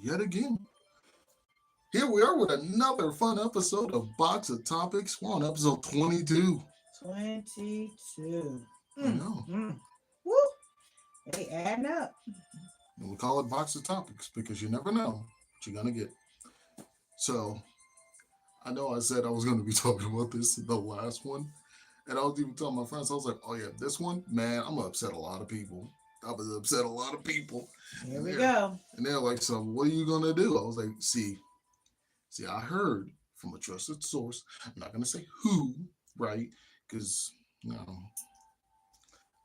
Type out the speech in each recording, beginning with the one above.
yet again. Here we are with another fun episode of Box of Topics. We're on episode 22. 22. I know. Woo! They adding up. And we call it Box of Topics because you never know what you're going to get. So, I know I said I was going to be talking about this in the last one. And I was even telling my friends, I was like, oh yeah, this one, man, I'm going to upset a lot of people. I was upset a lot of people. Here we go. And they're like, so what are you going to do? I was like, I heard from a trusted source. I'm not going to say who, right? Because, you know,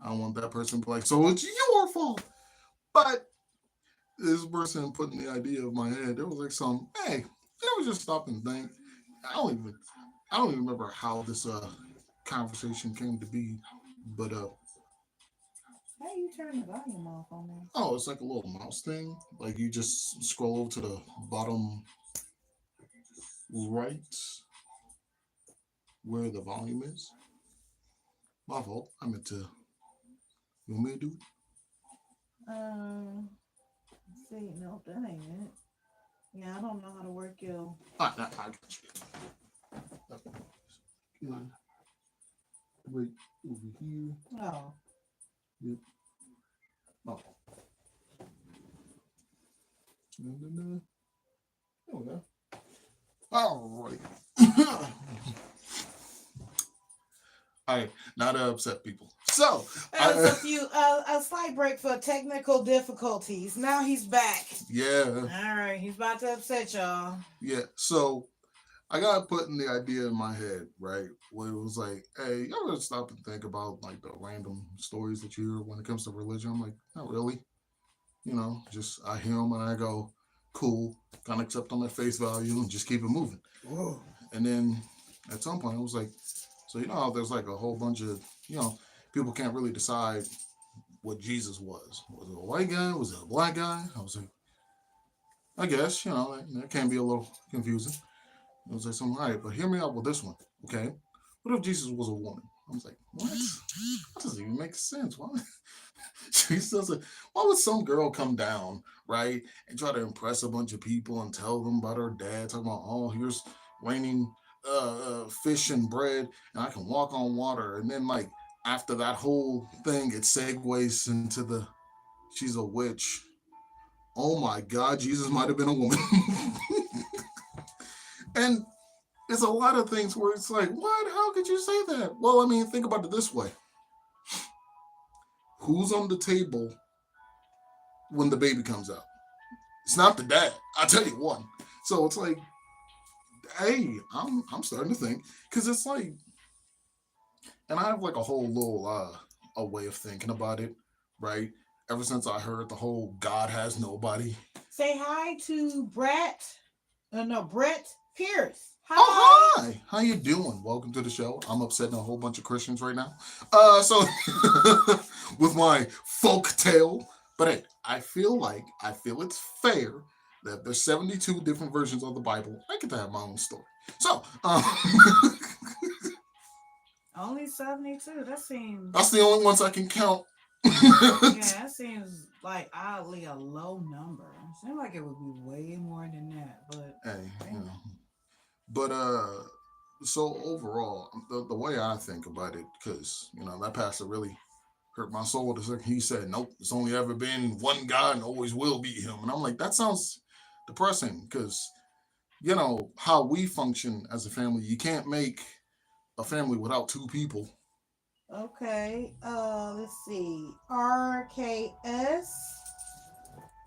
I don't want that person to be like, so it's your fault. But this person put in the idea of my head. There was like some, hey, you ever just stop and think? I don't even remember how this conversation came to be, but How you turn the volume off on there? oh, it's like a little mouse thing. Like you just scroll over to the bottom right where the volume is. My fault. I meant to. You want me to do it? Let's see, no, that ain't it. Yeah, I don't know how to work your. I got you. Wait, over here. Oh, Yep. Oh. There we go. All right. All right, not to upset people. So, a slight break for technical difficulties. Now he's back. yeah, All right, he's about to upset y'all. yeah. So, I got put in the idea in my head, right? Where it was like, hey, you ever stop and think about like the random stories that you hear when it comes to religion? I'm like, not really. You know, just I hear them and I go, cool, kind of accept them at face value and just keep it moving. Whoa. And then at some point, I was like, so you know how there's like a whole bunch of, people can't really decide what Jesus was. Was it a white guy? Was it a black guy? I was like, I guess, that can be a little confusing. I was like, all right, but hear me out with this one, okay? What if Jesus was a woman? I was like, what? That doesn't even make sense. Why? Jesus doesn't. Why would some girl come down, right, and try to impress a bunch of people and tell them about her dad, talking about, oh, here's raining fish and bread, and I can walk on water, and then like after that whole thing, it segues into she's a witch. Oh my God, Jesus might have been a woman. And it's a lot of things where it's like, what? How could you say that? Well, I mean, think about it this way. Who's on the table when the baby comes out? It's not the dad. I'll tell you one. So it's like, hey, I'm starting to think. Because it's like, and I have like a whole little a way of thinking about it, right? Ever since I heard the whole God has nobody. Say hi to Brett Pierce. Hi. Oh, hi. How you doing? Welcome to the show. I'm upsetting a whole bunch of Christians right now. So with my folk tale. But hey, I feel it's fair that there's 72 different versions of the Bible. I get to have my own story. So, only 72. That seems. That's the only ones I can count. Yeah, that seems like oddly a low number. It seems like it would be way more than that, but hey, But so overall, the way I think about it, because that pastor really hurt my soul. He said, "Nope, it's only ever been one God and always will be Him." And I'm like, that sounds depressing, because how we function as a family. You can't make a family without two people. okay. Let's see. RKS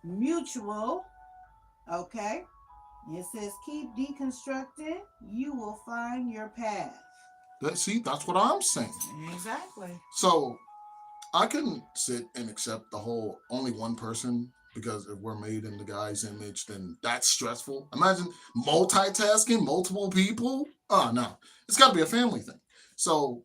Mutual. Okay. It says, keep deconstructing, you will find your path. That's what I'm saying. Exactly. So I couldn't sit and accept the whole only one person, because if we're made in the guy's image, then that's stressful. Imagine multitasking, multiple people. Oh, no. It's got to be a family thing. So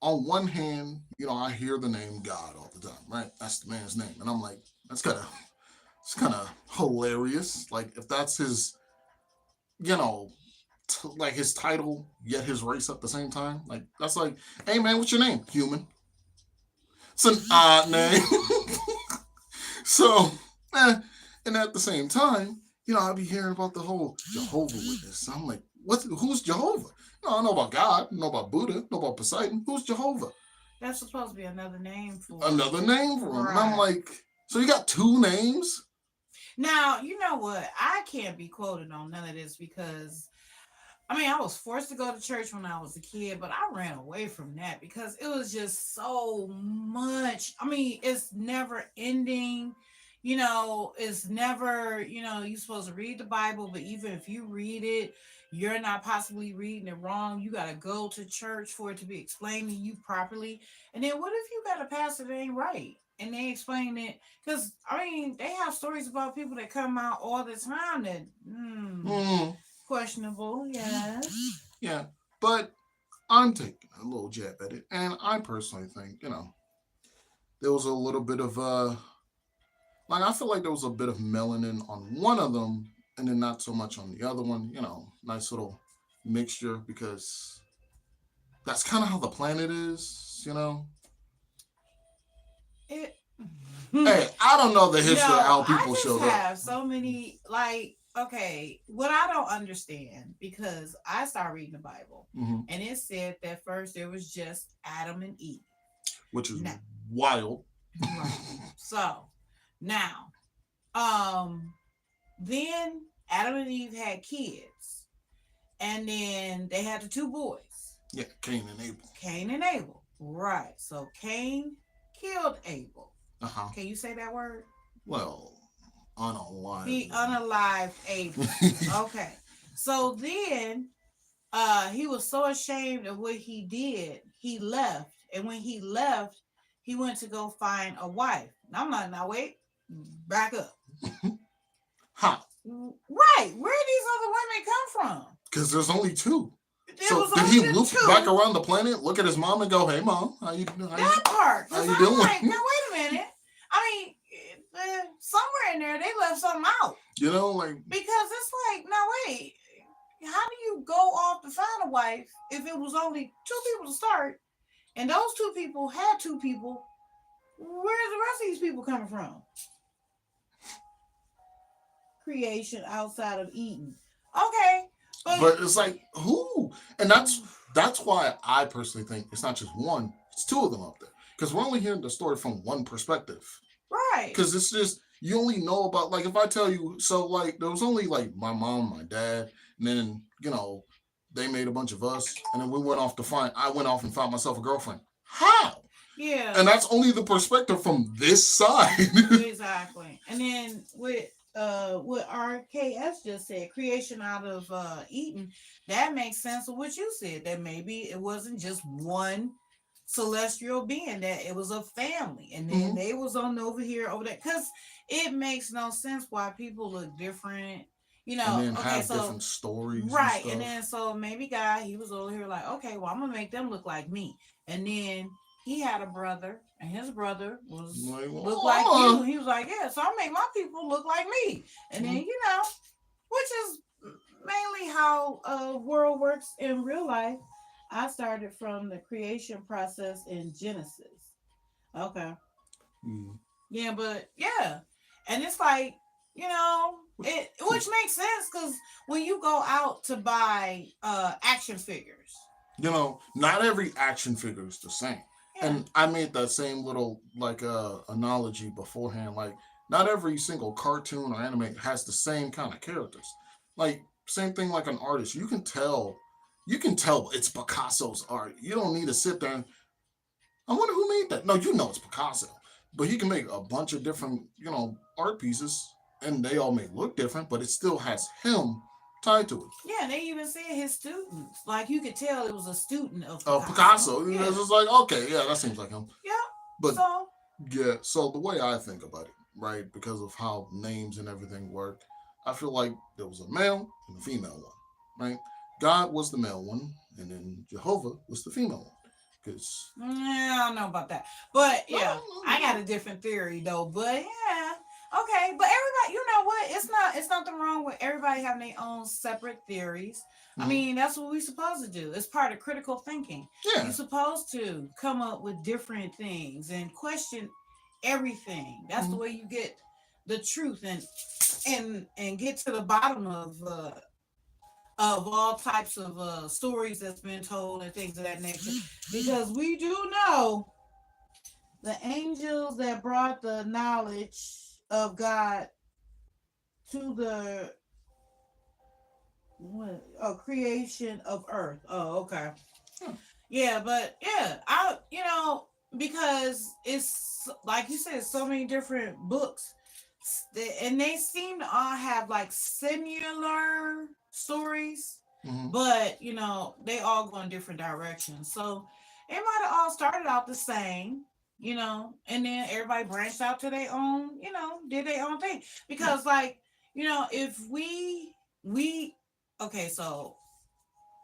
on one hand, I hear the name God all the time, right? That's the man's name. And I'm like, it's kind of hilarious. Like, if that's his, like his title, yet his race at the same time. Like, that's like, hey man, what's your name? Human. It's an odd name. So, And at the same time, I'd be hearing about the whole Jehovah Witness. I'm like, who's Jehovah? I know about God, I know about Buddha, I know about Poseidon. Who's Jehovah? That's supposed to be another name for Another name for him. And I'm right. like, so you got two names? Now, you know what? I can't be quoted on none of this because I was forced to go to church when I was a kid, but I ran away from that because it was just so much. It's never ending. It's never, you're supposed to read the Bible, but even if you read it, you're not possibly reading it wrong. You got to go to church for it to be explained to you properly. And then what if you got a pastor that ain't right? And they explain it because they have stories about people that come out all the time that questionable, yes. Yeah, but I'm taking a little jab at it, and I personally think there was a little bit of I feel like there was a bit of melanin on one of them, and then not so much on the other one. Nice little mixture because that's kind of how the planet is. It. Hey, I don't know the history of how I people just showed have up. so many okay, what I don't understand because I started reading the Bible Hmm. and it said that first there was just Adam and Eve. Which is Now, wild. right. So now, then Adam and Eve had kids, and then they had the two boys. Yeah, Cain and Abel. Cain and Abel. Right. So Cain killed Abel. Uh-huh. Can you say that word? Well, unalive. He unalived Abel. Okay. So then he was so ashamed of what he did, he left. And when he left, he went to go find a wife. I'm like, now wait, back up. How? Right. Where did these other women come from? Because there's only two. There so did he loop back around the planet, look at his mom, and go, "Hey, mom, how you doing? That part. How you doing?" Like, now wait a minute. Somewhere in there they left something out. Because it's like, now wait, how do you go off to find a wife if it was only two people to start, and those two people had two people? Where's the rest of these people coming from? Creation outside of Eden. Okay. But it's like, who? And that's why I personally think it's not just one, it's two of them up there. Because we're only hearing the story from one perspective. Right. Because it's just, you only know about, if I tell you, so, there was only, my mom, my dad, and then, they made a bunch of us, and then I went off and found myself a girlfriend. How? Yeah. And that's only the perspective from this side. Exactly. And then with what RKS just said, creation out of Eden, that makes sense of what you said, that maybe it wasn't just one celestial being, that it was a family, and then they was over there, because it makes no sense why people look different, and then have different stories, right? And then so maybe God, he was over here like, okay, well, I'm gonna make them look like me, and then he had a brother, and his brother was looked like you. He was like, yeah, so I'll make my people look like me. And then, which is mainly how world works in real life. I started from the creation process in Genesis. Okay. Yeah, but yeah. And it's like, which makes sense because when you go out to buy action figures. Not every action figure is the same. Yeah. And I made that same little analogy beforehand. Not every single cartoon or anime has the same kind of characters. Same thing like an artist. You can tell it's Picasso's art. You don't need to sit there and I wonder who made that. No, it's Picasso. But he can make a bunch of different, art pieces, and they all may look different, but it still has him tied to it. Yeah, they even said his students. You could tell it was a student of Picasso. Yeah. It's just okay, yeah, that seems like him. Yeah. But so the way I think about it, right, because of how names and everything work, I feel like there was a male and a female one, right? God was the male one, and then Jehovah was the female one. Because I don't know about that, but yeah, I got a different theory though. But yeah, okay. But everybody, you know what? It's nothing wrong with everybody having their own separate theories. That's what we're supposed to do. It's part of critical thinking. Yeah. You're supposed to come up with different things and question everything. That's the way you get the truth and get to the bottom of all types of stories that's been told and things of that nature. Because we do know the angels that brought the knowledge of God to the creation of earth. Oh, okay. Hmm. Yeah, but yeah, I because it's like you said, so many different books, and they seem to all have like similar stories, Hmm. but they all go in different directions. So it might have all started out the same, and then everybody branched out to their own, did their own thing. Yeah. Because like, if we okay, so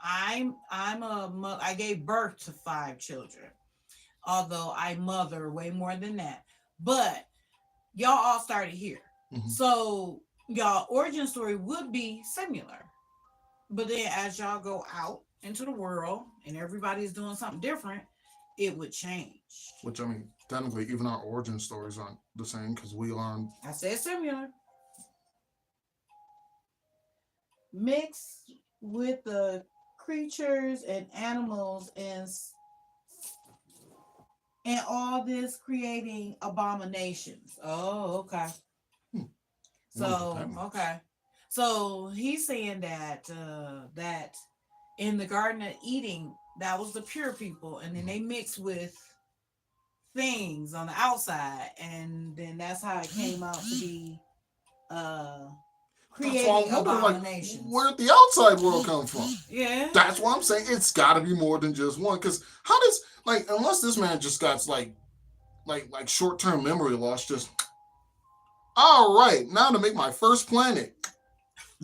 I gave birth to 5 children, although I mother way more than that. But y'all all started here. Hmm. So y'all origin story would be similar. But then as y'all go out into the world and everybody's doing something different, it would change. Which I mean, technically, even our origin stories aren't the same because we learn. I said similar. Mixed with the creatures and animals and all this creating abominations. Oh, okay. Hmm, wonder what So, that means. okay. So he's saying that in the Garden of Eden, that was the pure people, and then Mhm. they mixed with things on the outside, and then that's how it came out to be uh That's why creating I'm wondering, like, abominations. where did the outside world come from? Yeah. That's why I'm saying it's got to be more than just one. Because how does like unless this man just got like short term memory loss, just all right now to make my first planet.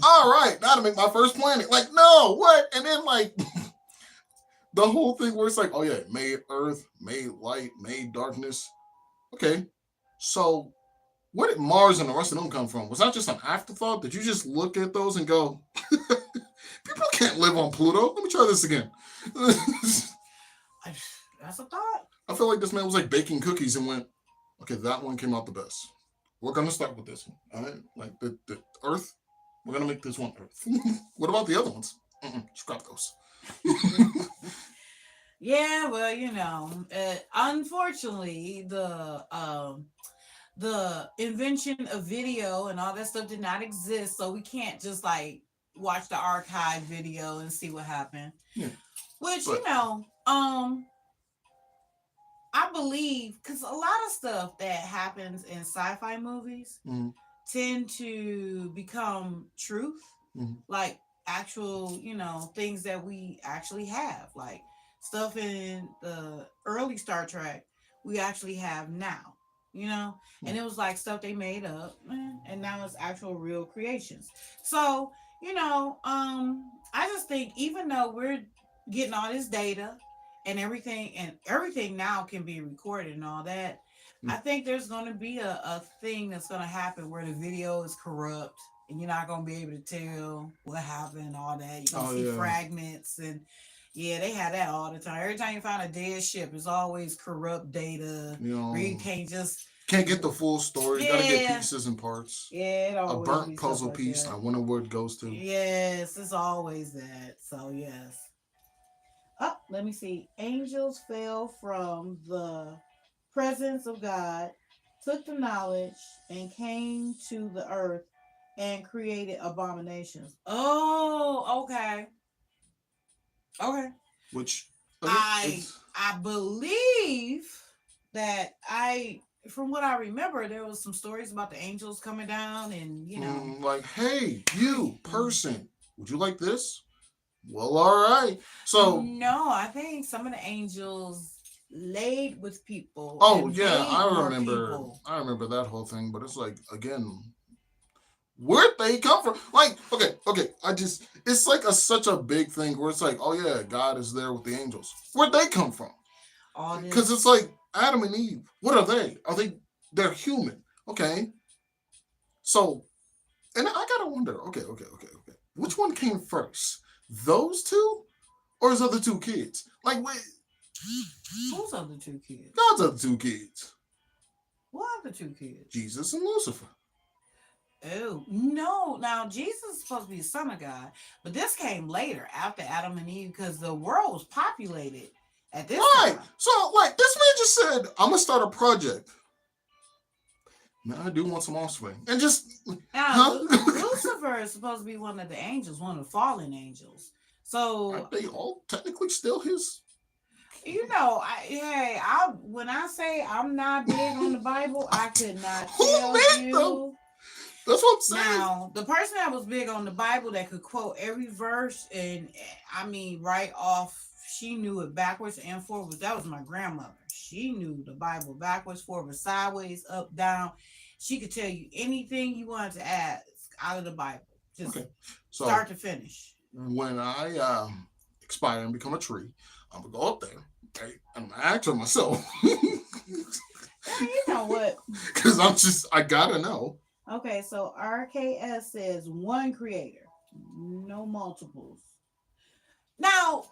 All right now to make my first planet. Like no, what? And then like the whole thing where it's like, oh yeah, made Earth, made light, made darkness. Okay, so where did Mars and the rest of them come from? Was that just an afterthought? Did you just look at those and go, people can't live on Pluto? Let me try this again. That's a thought. I feel like this man was like baking cookies and went, okay, that one came out the best. We're gonna start with this one. All right, like the Earth. We're gonna make this one Earth. What about the other ones? Scrap those. Yeah, well, unfortunately, the invention of video and all that stuff did not exist, so we can't just like watch the archive video and see what happened. Yeah, Which but I believe because a lot of stuff that happens in sci-fi movies mm, tend to become truth, mm, like actual, things that we actually have, like stuff in the early Star Trek we actually have now, and mm. it was like stuff they made up, and now it's actual real creations. So, I just think even though we're getting all this data and everything now can be recorded and all that, I Mm. think there's going to be a thing that's going to happen where the video is corrupt and you're not going to be able to tell what happened and all that. You're going to Oh see yeah, fragments and yeah, they have that all the time. Every time you find a dead ship, it's always corrupt data you where you know, can't just, can't get the full story. Got to get yeah, pieces and parts. yeah, it A always burnt be stuff puzzle like piece. I that. wonder where it goes to. Yes, it's always that. So, yes. Oh, let me see. Angels fell from the presence of God, took the knowledge, and came to the earth and created abominations. Oh, okay. Okay. Which again, I it's I believe that from what I remember, there was some stories about the angels coming down and like, hey, you mm, person, would you like this? Well, all right. So, no, I think some of the angels laid with people oh and yeah, made more people. I remember that whole thing. But it's like again, where'd they come from? Like, okay, I just it's like such a big thing where it's like, oh yeah, God is there with the angels. Where'd they come from? All Because it's this. like Adam and Eve. What are they? Are they? They're human. Okay, so and I gotta wonder. Okay. Which one came first? Those two or his other two kids? Like, wait, Who's are the two kids? God's other two kids, What are the two kids? Jesus and Lucifer. Oh no! Now Jesus is supposed to be the son of God, but this came later after Adam and Eve because the world was populated at this Right. time. So, like, this man just said, I'm gonna start a project. Man, I do want some offspring. And just, Now huh? Lucifer is supposed to be one of the angels, one of the fallen angels. So Aren't they all technically still his? you know, I when I say I'm not big on the Bible, I could not Who tell made them? you. That's what I'm saying. Now, the person that was big on the Bible that could quote every verse and I mean right off, she knew it backwards and forwards. That was my grandmother. She knew the Bible backwards, forwards, sideways, up, down. She could tell you anything you wanted to ask out of the Bible, just Okay. So start to finish. when I expire and become a tree, I'm gonna go up there, right? And I'm gonna ask her myself. You know what? Because I gotta know. Okay, so RKS says one creator, no multiples. Now,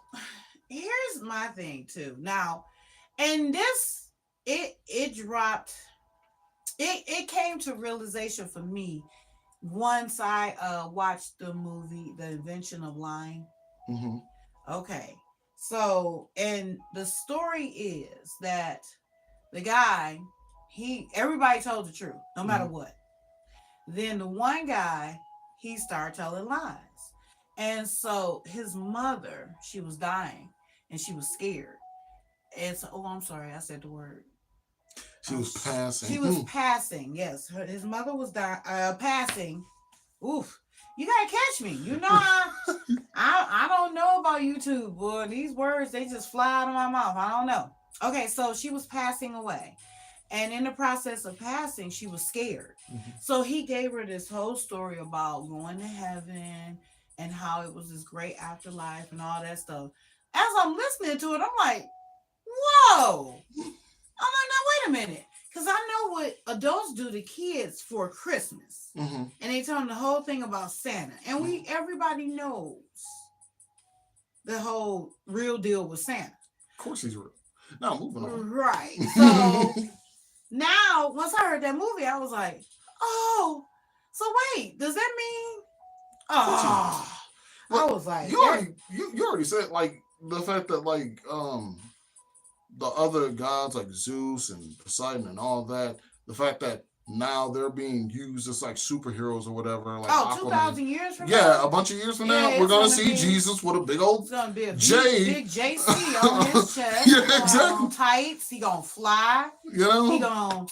here's my thing too. Now, and this it dropped it came to realization for me once I watched the movie The Invention of Lying. Mm-hmm. Okay. So, and the story is that the guy, he everybody told the truth, no matter Mm-hmm. what. Then the one guy, he started telling lies. And so his mother, she was dying and she was scared. And so, oh, I'm sorry, I said the word. She was She passing. was passing. Yes, his mother was passing. Oof, you gotta catch me. You know, I don't know about YouTube, boy. These words they just fly out of my mouth. I don't know. Okay, so she was passing away, and in the process of passing, she was scared. Mm-hmm. So he gave her this whole story about going to heaven and how it was this great afterlife and all that stuff. As I'm listening to it, I'm like, whoa. I'm like, now wait a minute. Because I know what adults do to kids for Christmas. Mm-hmm. And they tell them the whole thing about Santa. And everybody knows the whole real deal with Santa. Of course he's real. Now moving on. Right. So now, once I heard that movie, I was like, oh, so wait, does that mean? Oh, I was like, you already said like the fact that like the other gods like Zeus and Poseidon and all that, the fact that now they're being used as like superheroes or whatever, like oh, Aquaman. 2,000 years from now? Yeah, a bunch of years from now, Yeah, we're it's gonna gonna see be- Jesus with a big old It's gonna be a J. big JC on his chest. Yeah, He gonna have exactly. on tights. He gonna fly. you know. He gonna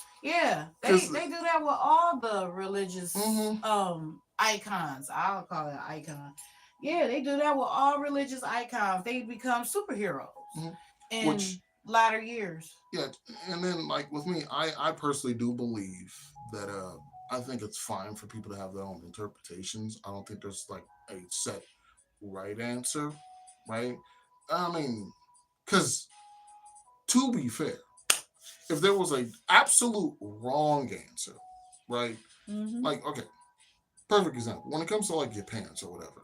they 'Cause- do that with all the religious Mhm. icons. I'll call it icon. Yeah, they do that with all religious icons. They become superheroes Mhm. in Which- latter years. Yeah, and then like with me, I personally do believe that I think it's fine for people to have their own interpretations. I don't think there's like a set right answer, right? I mean, because to be fair, if there was a absolute wrong answer, right? Mm-hmm. Like, okay, perfect example. When it comes to like your parents or whatever,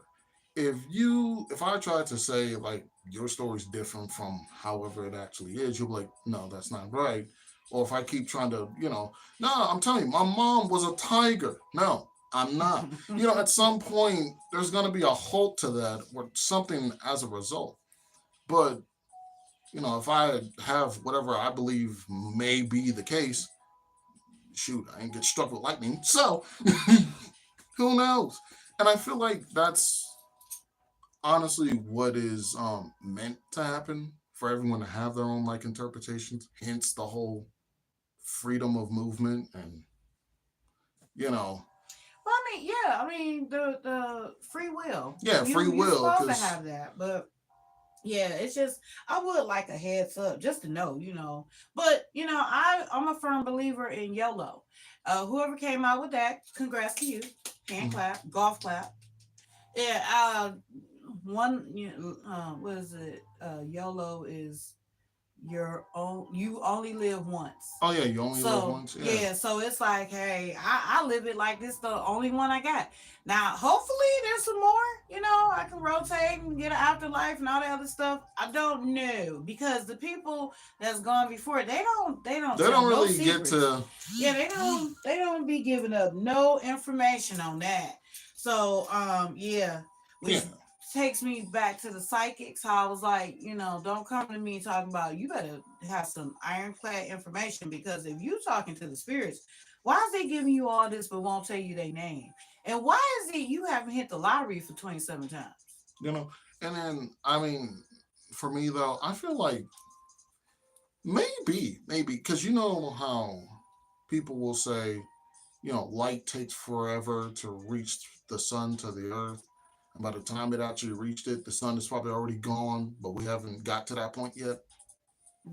if I try to say like your story's different from however it actually is, you'll be like, no, that's not right. Or if I keep trying to, no, I'm telling you, my mom was a tiger. No, I'm not. At some point, there's going to be a halt to that or something as a result. But, if I have whatever I believe may be the case, shoot, I ain't get struck with lightning. So, who knows? And I feel like that's honestly what is meant to happen for everyone to have their own like interpretations. Hence the whole freedom of movement and Well, I mean, the free will. Yeah, free You're will, supposed to 'cause- have that, but yeah, it's just I would like a heads up just to know, But I'm a firm believer in YOLO. Whoever came out with that, congrats to you. Hand clap, golf clap. Yeah. One. What is it? YOLO is you only live once. Oh yeah, you only live So once. Yeah. yeah, so it's like, hey, I live it like this the only one I got. Now, hopefully there's some more, I can rotate and get an afterlife and all that other stuff. I don't know. Because the people that's gone before, they don't They tell don't no really get secrets. to. Yeah, they don't be giving up no information on that. So yeah, which Yeah. takes me back to the psychics. How I was like, don't come to me talking about, you better have some ironclad information, because if you talking to the spirits, why is they giving you all this but won't tell you their name? And why is it you haven't hit the lottery for 27 times? You know. And then I mean, for me though, I feel like maybe because you know how people will say, light takes forever to reach the sun to the earth. And by the time it actually reached it, the sun is probably already gone, but we haven't got to that point yet.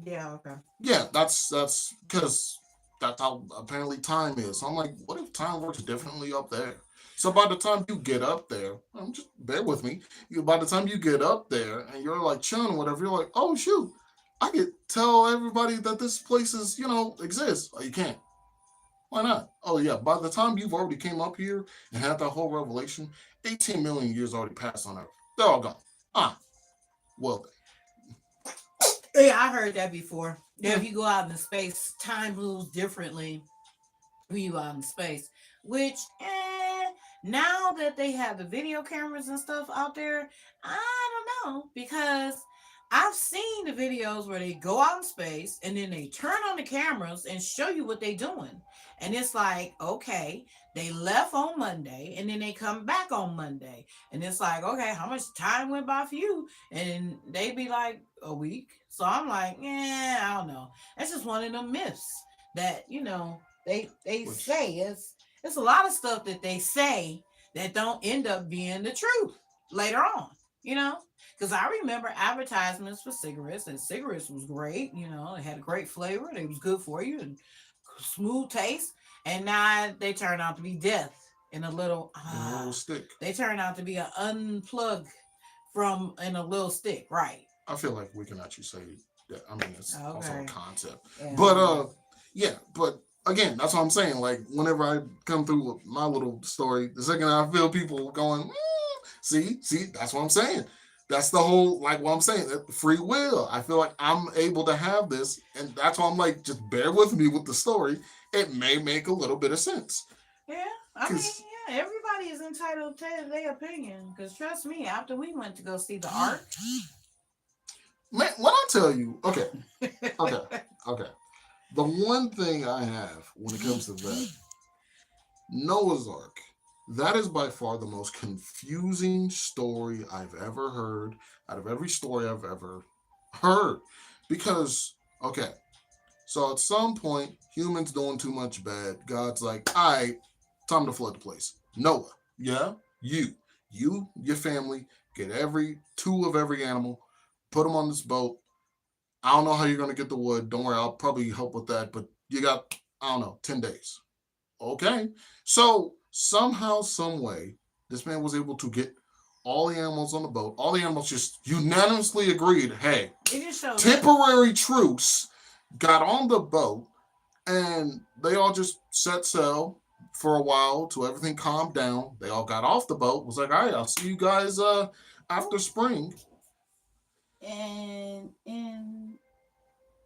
Yeah, okay. Yeah, that's because that's how apparently time is. So I'm like, what if time works differently up there? So by the time you get up there, just bear with me. By the time you get up there and you're like chilling or whatever, you're like, oh shoot, I could tell everybody that this place is, exists. Oh, you can't. Why not? Oh yeah, by the time you've already came up here and had that whole revelation, 18 million years already passed on Earth. They're all gone. Ah, well Yeah, I heard that before. Yeah, if then. you go out into space, time moves differently when you out in space. Which, now that they have the video cameras and stuff out there, I don't know, because I've seen the videos where they go out in space and then they turn on the cameras and show you what they're doing. And it's like, okay, they left on Monday and then they come back on Monday. And it's like, okay, how much time went by for you? And they be like, a week. So I'm like, I don't know. That's just one of them myths that, they Which say it's a lot of stuff that they say that don't end up being the truth later on, you know? Because I remember advertisements for cigarettes, and cigarettes was great, it had a great flavor, it was good for you, and smooth taste. And now they turn out to be death in a little, in a little stick. they turn out to be an unplug from in a little stick, right? I feel like we can actually say that. I mean, it's also a Okay. concept. Yeah, But okay. yeah. But again, that's what I'm saying. Like whenever I come through with my little story, the second I feel people going, see, that's what I'm saying. That's the whole like what I'm saying. Free will. I feel like I'm able to have this, and that's why I'm like, just bear with me with the story. It may make a little bit of sense. Yeah, I mean, Cause yeah, everybody is entitled to their opinion. Because trust me, after we went to go see the Ark, man, when I tell you, okay, okay. The one thing I have when it comes to that, Noah's Ark. That is by far the most confusing story I've ever heard out of every story I've ever heard. Because, okay, so at some point, humans doing too much bad. God's like, all right, time to flood the place. Noah, yeah, your family, get every two of every animal, put them on this boat. I don't know how you're going to get the wood. Don't worry, I'll probably help with that. But you got, I don't know, 10 days. Okay. So somehow, some way, this man was able to get all the animals on the boat. All the animals just unanimously agreed, hey, it just shows that. temporary truce, got on the boat, and they all just set sail for a while till everything calmed down. They all got off the boat, was like, all right, I'll see you guys after spring. And in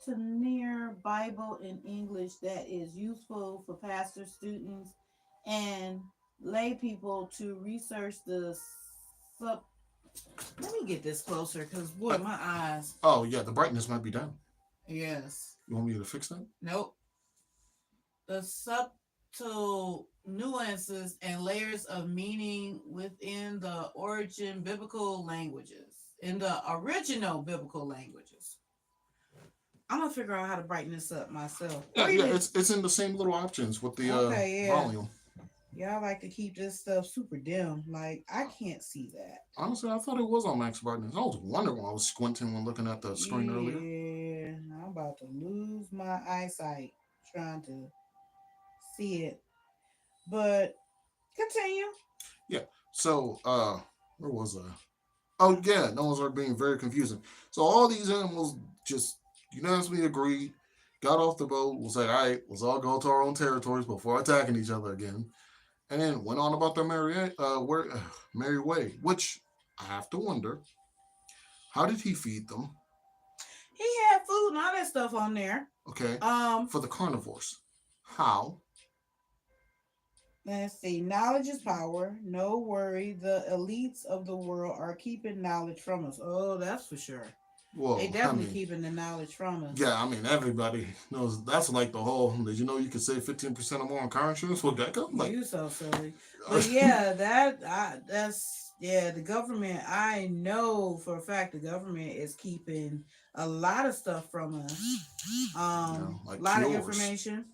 to near Bible in English that is useful for pastor students and lay people to research the sub. Let me get this closer, because boy, Uh, my eyes. oh, yeah, the brightness might be down. Yes. You want me to fix that? Nope. The subtle nuances and layers of meaning within the origin biblical languages, in the original biblical languages. I'm gonna figure out how to brighten this up myself, Yeah, or yeah, even it's in the same little options with the okay, yeah. volume. Y'all like to keep this stuff super dim. Like I can't see that. Honestly, I thought it was on max brightness. I was wondering when I was squinting when looking at the screen earlier. Yeah, I'm about to lose my eyesight trying to see it. But continue. Yeah. So, where was I? Oh, yeah, those are being very confusing. So all these animals just unanimously agreed, got off the boat, was like, all right, let's all go to our own territories before attacking each other again. And then went on about their merry way, which I have to wonder, how did he feed them? He had food and all that stuff on there. Okay, Um, for the carnivores. How? let's see. Knowledge is power. No worry. The elites of the world are keeping knowledge from us. Oh, that's for sure. They Well, I definitely mean, keeping the knowledge from us. yeah, I mean, everybody knows that's like the whole. Did you know you could save 15% or more on car insurance with Geico? Like, You so silly. But yeah, that's yeah, the government, I know for a fact the government is keeping a lot of stuff from us. A like lot of cures. information.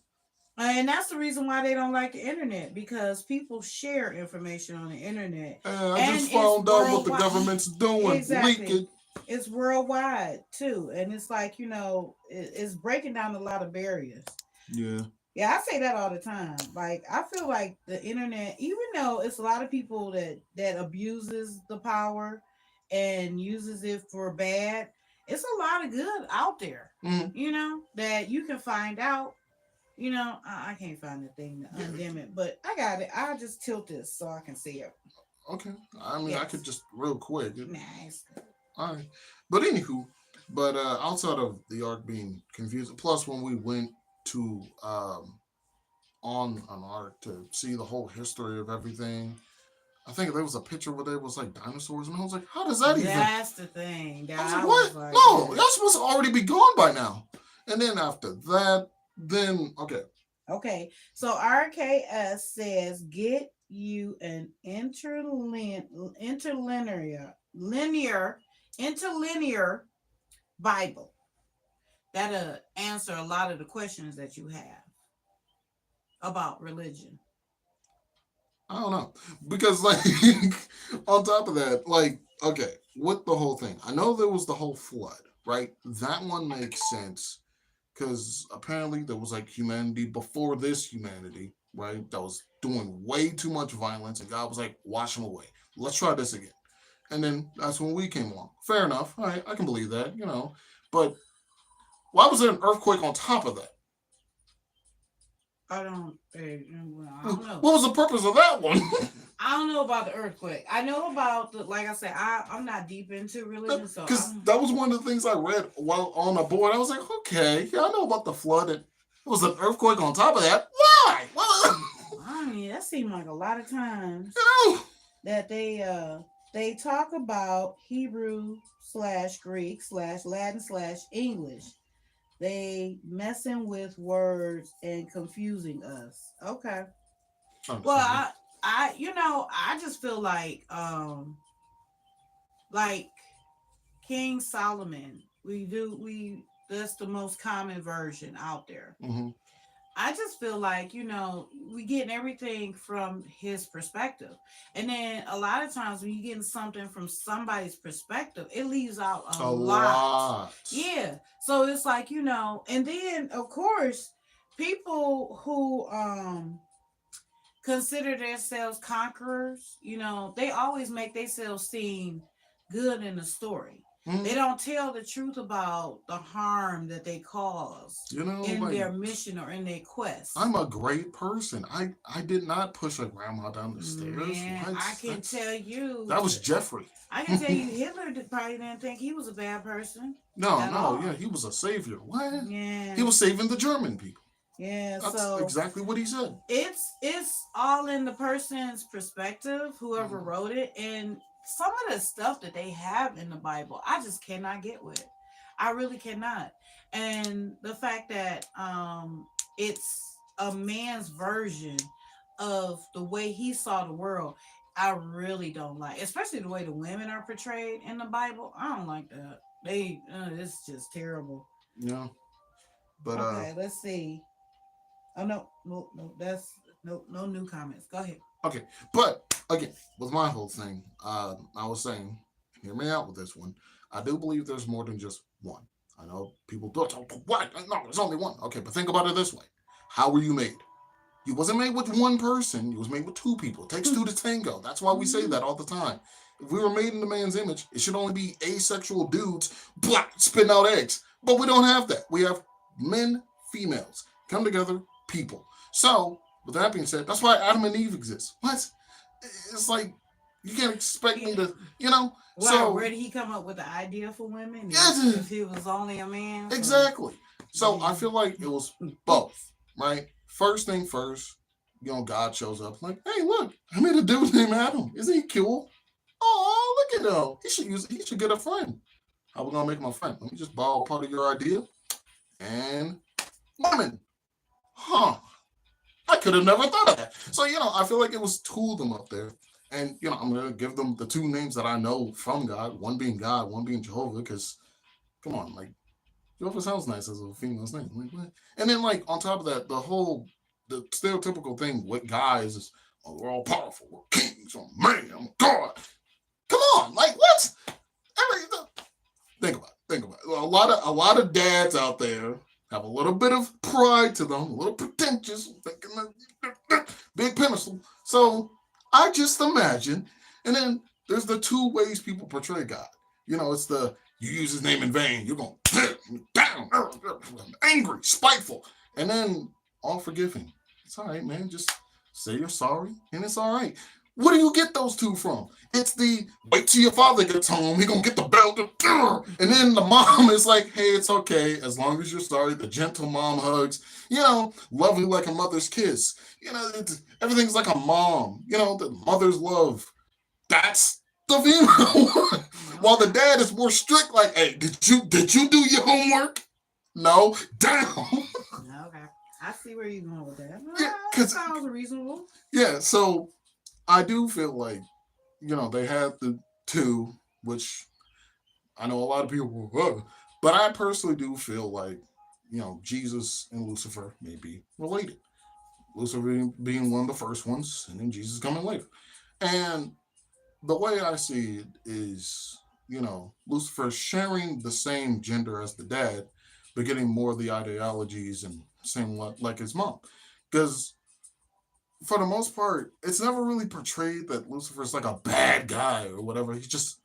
And that's the reason why they don't like the internet, because people share information on the internet. I And just it's found out what the worldwide. government's doing. Leak Exactly. it. It's worldwide too. And it's like, it's breaking down a lot of barriers. Yeah. Yeah, I say that all the time. Like, I feel like the internet, even though it's a lot of people that abuses the power and uses it for bad, it's a lot of good out there. Mm, That you can find out. I can't find the thing to yeah. undim it, but I got it. I'll just tilt this so I can see it. Okay. I mean, I could Yes. just real quick. Nice. All right. But anywho, but outside of the arc being confusing, plus when we went to on an arc to see the whole history of everything, I think there was a picture where there was like dinosaurs, and I was like, how does that even? That's the thing that I was like, I was what? like, No, that's supposed to already be gone by now. And then after that, then okay. okay. So RKS says get you an interlinear Bible that'll answer a lot of the questions that you have about religion. I don't know. Because like on top of that, like, okay, with the whole thing, I know there was the whole flood, right? That one makes sense. Because apparently there was like humanity before this humanity, right? That was doing way too much violence, and God was like, wash them away. Let's try this again. And then that's when we came along. Fair enough. All right, I can believe that. But why was there an earthquake on top of that? I don't know. What was the purpose of that one? I don't know about the earthquake. I know about like I said, I'm not deep into religion, so Because that was one of the things I read while on the board. I was like, okay, yeah, I know about the flood. And it was an earthquake on top of that. Why? Well, I mean, that seemed like a lot of times you know, that they talk about Hebrew/Greek/Latin/English. They messing with words and confusing us. Okay. Well, understandable. I just feel like King Solomon. We that's the most common version out there. Hmm. I just feel like, we getting everything from his perspective. And then a lot of times when you getting something from somebody's perspective, it leaves out a A lot. lot. Yeah. So it's like, and then of course, people who consider themselves conquerors, they always make themselves seem good in the story. They Mhm. don't tell the truth about the harm that they cause in Like their mission or in their quest. I'm a great person. I did not push a grandma down the stairs. Man, What? I can tell That you, was Jeffrey. I can tell you, Hitler probably didn't think he was a bad person No, at no, yeah, all. he was a savior. What? He Yeah, was saving the German people. yeah. That's So exactly what he said. it's all in the person's perspective, whoever Mhm. wrote it, and some of the stuff that they have in the Bible, I just cannot get with. I really cannot. And the fact that it's a man's version of the way he saw the world, I really don't like, especially the way the women are portrayed in the Bible. I don't like that. It's just terrible. Yeah, but Okay, let's see. Oh no, no, no. That's no new comments. Go ahead. okay, but again, with my whole thing, I was saying, hear me out with this one. I do believe there's more than just one. I know people don't. What? No, there's only one. Okay, but think about it this way: how were you made? You wasn't made with one person. You was made with two people. It takes two to tango. That's why we say Mhm. that all the time. If we were made in the man's image, it should only be asexual dudes spitting out eggs. But we don't have that. We have men, females, come together, people. So, with that being said, that's why Adam and Eve exist. What? It's like, you can't expect me to, you know? Wow, So, where did he come up with the idea for women? yeah, If he was only a man? exactly. So, I Yeah. feel like it was both, right? First thing first, God shows up like, hey, look, I made a dude named Adam. Isn't he cool? Oh, look at him. He should get a friend. How we gonna make him a friend? Let me just borrow part of your idea. And women. Huh. I could have never thought of that. So, I feel like it was two of them up there. And, I'm going to give them the two names that I know from God, one being Jehovah, because, come on, like, Jehovah sounds nice as a female's name. Like, what? And then, like, on top of that, the stereotypical thing with guys is, oh, we're all powerful, we're kings, I'm man, I'm God. Come on, like, what? Think about it. A lot of dads out there have a little bit of pride to them, a little pretentious, thinking big pedestal. So I just imagine, and then there's the two ways people portray God. It's you use his name in vain, you're going down, angry, spiteful, and then all forgiving. It's all right, man. Just say you're sorry, and it's all right. Where do you get those two from? It's the wait till your father gets home, he gonna get the belt, and then the mom is like, hey, it's okay, as long as you're sorry. The gentle mom hugs, lovely like a mother's kiss. Everything's like a mom, the mother's love. That's the female one. While the dad is more strict, like, hey, did you do your homework? No, down. Okay. I see where you're going with that. Yeah, that sounds reasonable. Yeah, so I do feel like, they had the two, which I know a lot of people were, but I personally do feel like, Jesus and Lucifer may be related. Lucifer being one of the first ones, and then Jesus coming later. And the way I see it is, Lucifer sharing the same gender as the dad, but getting more of the ideologies and same like his mom. Because for the most part, it's never really portrayed that Lucifer's like a bad guy or whatever. He's just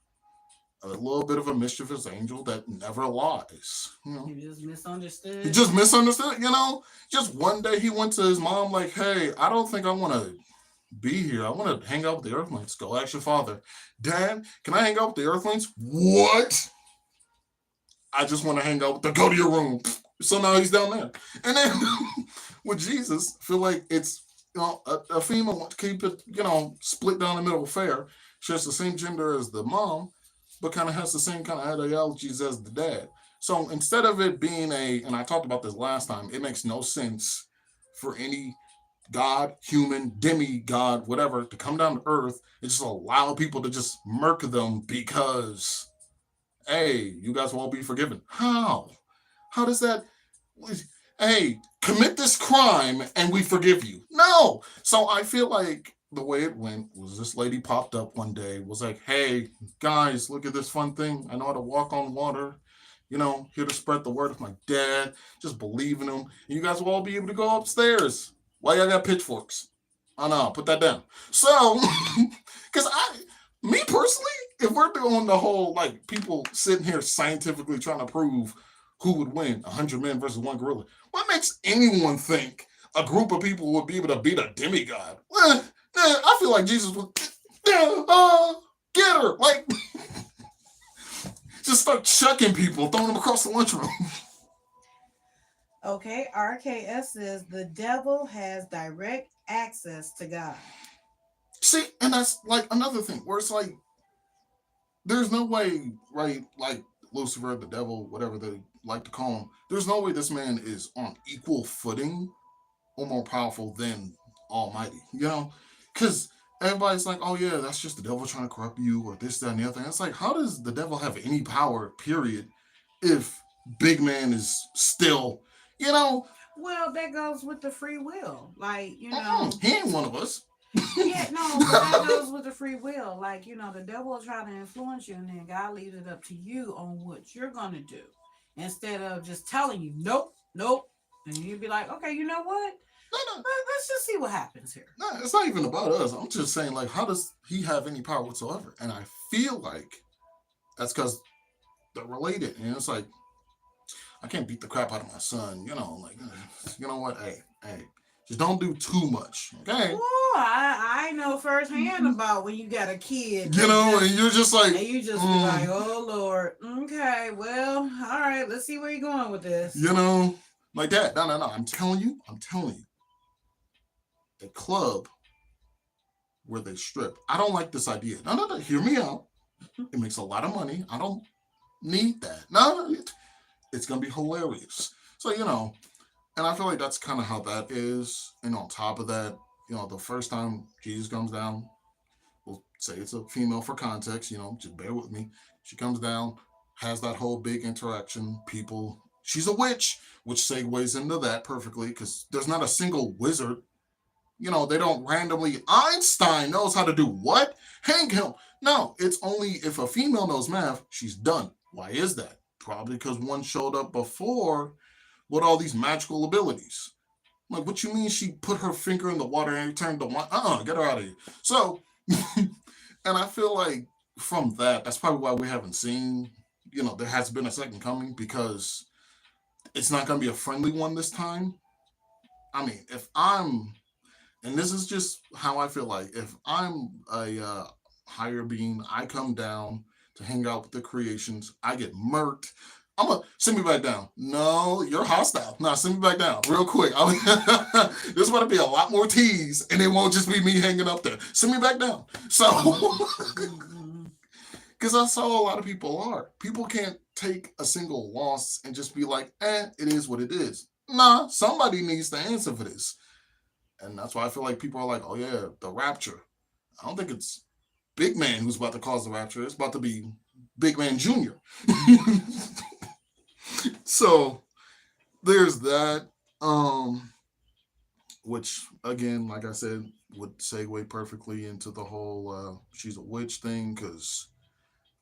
a little bit of a mischievous angel that never lies. He just misunderstood. He just misunderstood, Just one day he went to his mom like, hey, I don't think I want to be here. I want to hang out with the Earthlings. Go ask your father. Dad, can I hang out with the Earthlings? What? I just want to hang out with them. Go to your room. So now he's down there. And then with Jesus, I feel like it's a female wants to keep it, split down the middle fair. Shares the same gender as the mom, but kind of has the same kind of ideologies as the dad. So instead of it being and I talked about this last time, it makes no sense for any God, human, demigod, whatever, to come down to earth and just allow people to just murk them because, hey, you guys won't be forgiven. How? How does that? Hey, commit this crime and we forgive you. No. So I feel like the way it went was this lady popped up one day, was like, hey, guys, look at this fun thing. I know how to walk on water, here to spread the word of my dad. Just believe in him. And you guys will all be able to go upstairs. Why y'all got pitchforks? Oh no, put that down. So, because me personally, if we're doing the whole, like, people sitting here scientifically trying to prove who would win, 100 men versus one gorilla, what makes anyone think a group of people would be able to beat a demigod? Well, I feel like Jesus would get her. Like, just start chucking people, throwing them across the lunchroom. Okay, RKS says the devil has direct access to God. See, and that's like another thing where it's like, there's no way, right? Like Lucifer, the devil, whatever they like to call him, there's no way this man is on equal footing or more powerful than Almighty, Because everybody's like, oh yeah, that's just the devil trying to corrupt you or this, that, and the other thing. It's like, how does the devil have any power, period, if big man is still, Well, that goes with the free will. Like, he ain't one of us. Yeah, no, that goes with the free will. Like, the devil will try to influence you, and then God leaves it up to you on what you're going to do. Instead of just telling you, nope. And you'd be like, okay, you know what? No. Let's just see what happens here. No, it's not even about us. I'm just saying, like, how does he have any power whatsoever? And I feel like that's because they're related. And it's like, I can't beat the crap out of my son. Like, you know what? Hey, just don't do too much, okay? Oh, I know firsthand about when you got a kid that And just you're just like, and you just be like, oh Lord, okay, well, all right, let's see where you're going with this. like that. No. I'm telling you, a club where they strip. I don't like this idea. No. Hear me out. It makes a lot of money. I don't need that. No. It's gonna be hilarious. So and I feel like that's kind of how that is. And on top of that, the first time Jesus comes down, we'll say it's a female for context. Just bear with me. She comes down, has that whole big interaction. People, she's a witch, which segues into that perfectly because there's not a single wizard. They don't randomly, Einstein knows how to do what? Hang him. No, it's only if a female knows math, she's done. Why is that? Probably because one showed up before with all these magical abilities. Like, what you mean she put her finger in the water and turned the wine? Get her out of here. So, and I feel like from that's probably why we haven't seen, there has been a second coming because it's not going to be a friendly one this time. I mean, and this is just how I feel like, if I'm a higher being, I come down to hang out with the creations, I get murked. I'm gonna send me back down. No, you're hostile. No, send me back down real quick. There's going to be a lot more teas, and it won't just be me hanging up there. Send me back down. So, because that's how a lot of people are. People can't take a single loss and just be like, it is what it is. Nah, somebody needs to answer for this. And that's why I feel like people are like, oh yeah, the rapture. I don't think it's Big Man who's about to cause the rapture. It's about to be Big Man Jr. So there's that. Which again, like I said, would segue perfectly into the whole she's a witch thing, because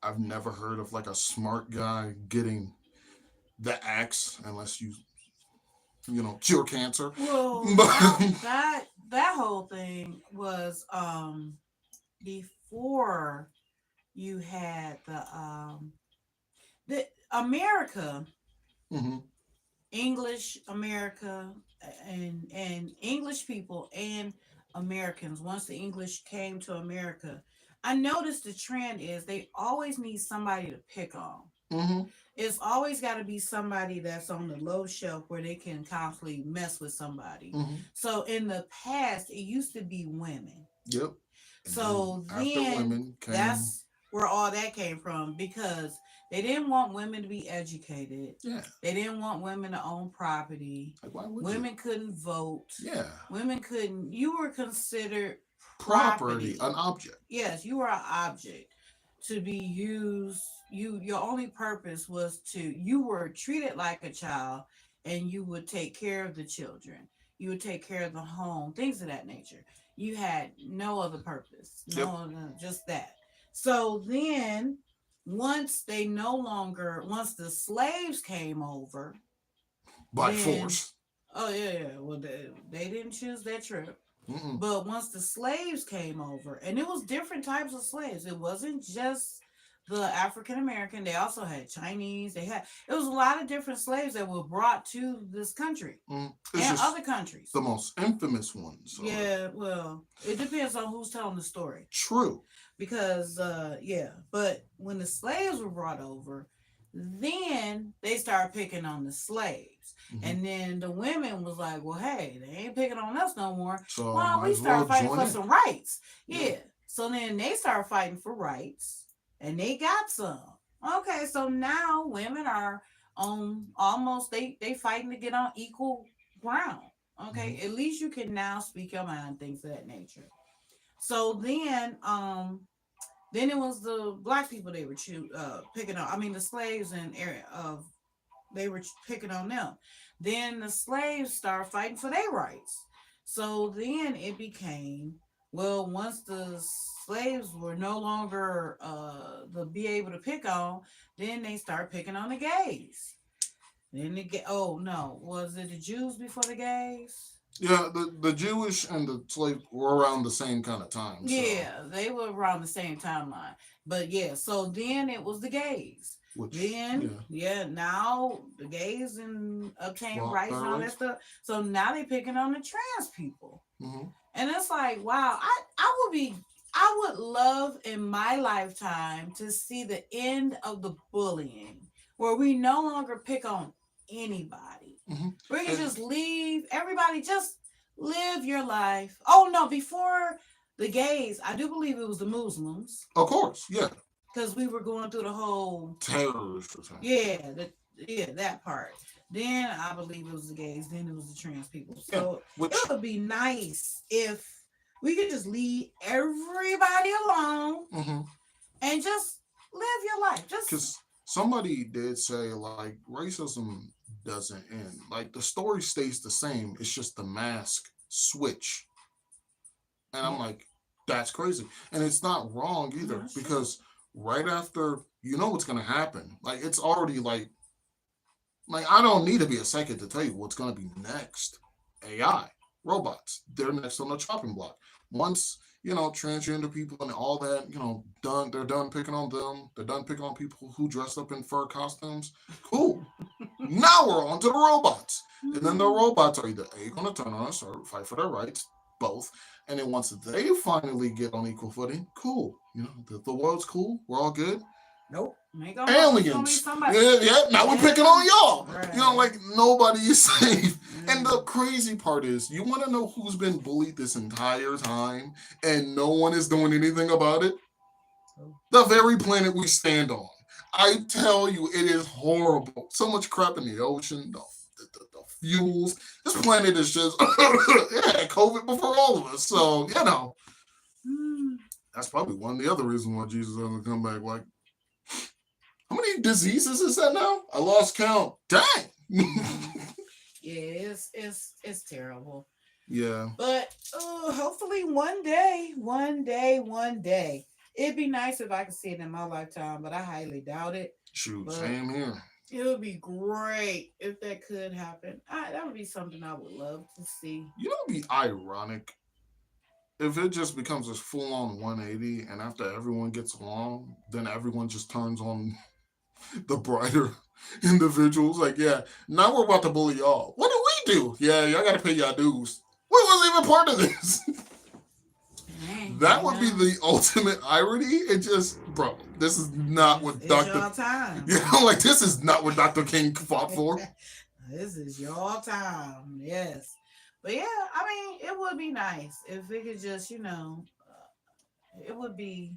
I've never heard of like a smart guy getting the axe unless you cure cancer. Well, that whole thing was before you had the America, hmm English America, and English people and Americans. Once the English came to America, I noticed the trend is they always need somebody to pick on. hmm It's always got to be somebody that's on the low shelf where they can constantly mess with somebody. hmm So in the past, it used to be women. Yep. And then So after then women came, that's where all that came from, because they didn't want women to be educated. yeah. They didn't want women to own property. Like, why would you? Women couldn't vote. Yeah. Women couldn't, you were considered Property, property. an object. Yes, you were an object to be used. Your only purpose was to, you were treated like a child, and you would take care of the children. You would take care of the home, things of that nature. You had no other purpose. Yep. Just that. So then once the slaves came over, By then, force. oh yeah, well they didn't choose that trip. Mm-mm. But once the slaves came over, and it was different types of slaves, it wasn't just the African American. They also had Chinese. It was a lot of different slaves that were brought to this country It's and just other countries. the most infamous ones. Yeah, well, it depends on who's telling the story. True. Because yeah, but when the slaves were brought over, then they started picking on the slaves. hmm And then the women was like, well, hey, they ain't picking on us no more. So Why don't might we as well start fighting join for in. some rights? Yeah. Yeah. So then they started fighting for rights, and they got some. Okay, so now women are on almost, they fighting to get on equal ground. hmm Okay, at least you can now speak your mind, things of that nature. So then it was the black people they were picking on. I mean, the slaves and area of they were picking on them. Then the slaves started fighting for their rights. So then it became, well, once the slaves were no longer to be able to pick on, then they start picking on the gays. Then they get, oh no, was it the Jews before the gays? Yeah, the Jewish and the slave were around the same kind of time. So Yeah, they were around the same timeline. But yeah, so then it was the gays. which Then, yeah, now the gays and obtain well, rights and all that rights. stuff. So now they picking on the trans people. Hmm. And it's like, wow, I would love in my lifetime to see the end of the bullying where we no longer pick on anybody. Hmm. We can And just leave everybody, just live your life. Oh no, before the gays, I do believe it was the Muslims of course, yeah, because we were going through the whole, terrorist attack. yeah, that part. Then I believe it was the gays. Then it was the trans people. Yeah, So it which would be nice if we could just leave everybody alone mhm. and just live your life. Just Because somebody did say like racism doesn't end. Like the story stays the same. It's just the mask switch. And I'm yeah, like, that's crazy. And it's not wrong either that's true. because right after you know what's gonna happen. Like it's already like I don't need to be a psychic to tell you what's gonna be next. AI, robots. They're next on the chopping block. Once transgender people and all that, done. They're done picking on them. They're done picking on people who dress up in fur costumes. Cool. Now we're on to the robots. And then the robots are either A, going to turn on us or fight for their rights, both. And then once they finally get on equal footing, cool. The world's cool. We're all good. Nope. Ain't gonna help. It's gonna be Aliens. somebody. Yeah, yeah. Now we're picking Yeah. on y'all. Right. Like nobody is safe. And the Mm. crazy part is, you want to know who's been bullied this entire time and no one is doing anything about it? The very planet we stand on. I tell you, it is horrible. So much crap in the ocean, the fuels. This planet is just, it had COVID before all of us. So, Mm. that's probably one of the other reasons why Jesus doesn't come back. Like, how many diseases is that now? I lost count. Dang. Mm. Yeah, it's terrible. Yeah. But hopefully one day, it'd be nice if I could see it in my lifetime, but I highly doubt it. Shoot, But same here. it would be great if that could happen. That would be something I would love to see. It'd be ironic if it just becomes this full on 180 and after everyone gets along, then everyone just turns on the brighter individuals. Like, yeah, now we're about to bully y'all. What do we do? Yeah, y'all got to pay y'all dues. We wasn't even part of this. Dang, That would be the ultimate irony. It just, bro, this is not what it's Dr. your time. Like, this is not what Dr. King fought for. This is your time. Yes. But yeah, I mean, it would be nice if we could just, it would be,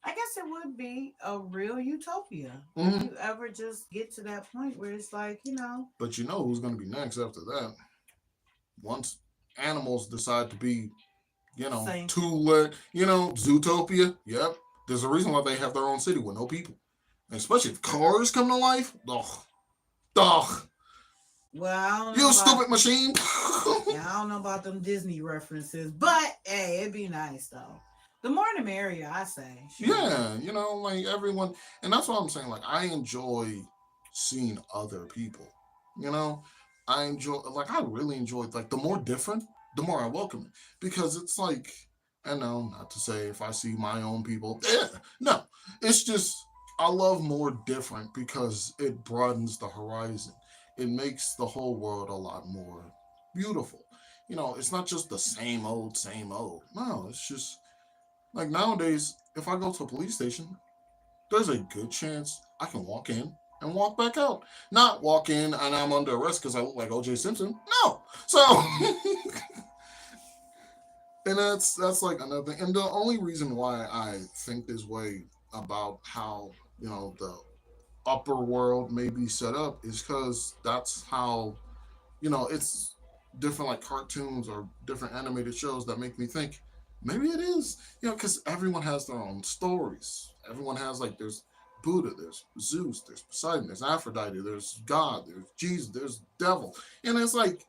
I guess it would be a real utopia if Hmm. you ever just get to that point where it's like, But you know who's going to be next after that? Once animals decide to be, same. two leg, Zootopia. Yep. There's a reason why they have their own city with no people. And especially if cars come to life. Ugh. Ugh. Well, I don't know You about stupid machine. yeah, I don't know about them Disney references, but hey, it'd be nice though. The more the merrier, I say. Shoot. Yeah, like everyone. And that's what I'm saying. Like, I enjoy seeing other people. You know, I really enjoy, like, the more different, the more I welcome it. Because it's like, I know, not to say if I see my own people, no, it's just, I love more different because it broadens the horizon. It makes the whole world a lot more beautiful. It's not just the same old, same old. No, it's just, like, nowadays, if I go to a police station, there's a good chance I can walk in and walk back out. Not walk in and I'm under arrest because I look like OJ Simpson. No. So, and that's like another thing. And the only reason why I think this way about how, the upper world may be set up is because that's how, it's different, like cartoons or different animated shows that make me think maybe it is, because everyone has their own stories. Everyone has, like, there's Buddha, there's Zeus, there's Poseidon, there's Aphrodite, there's God, there's Jesus, there's devil. And it's like,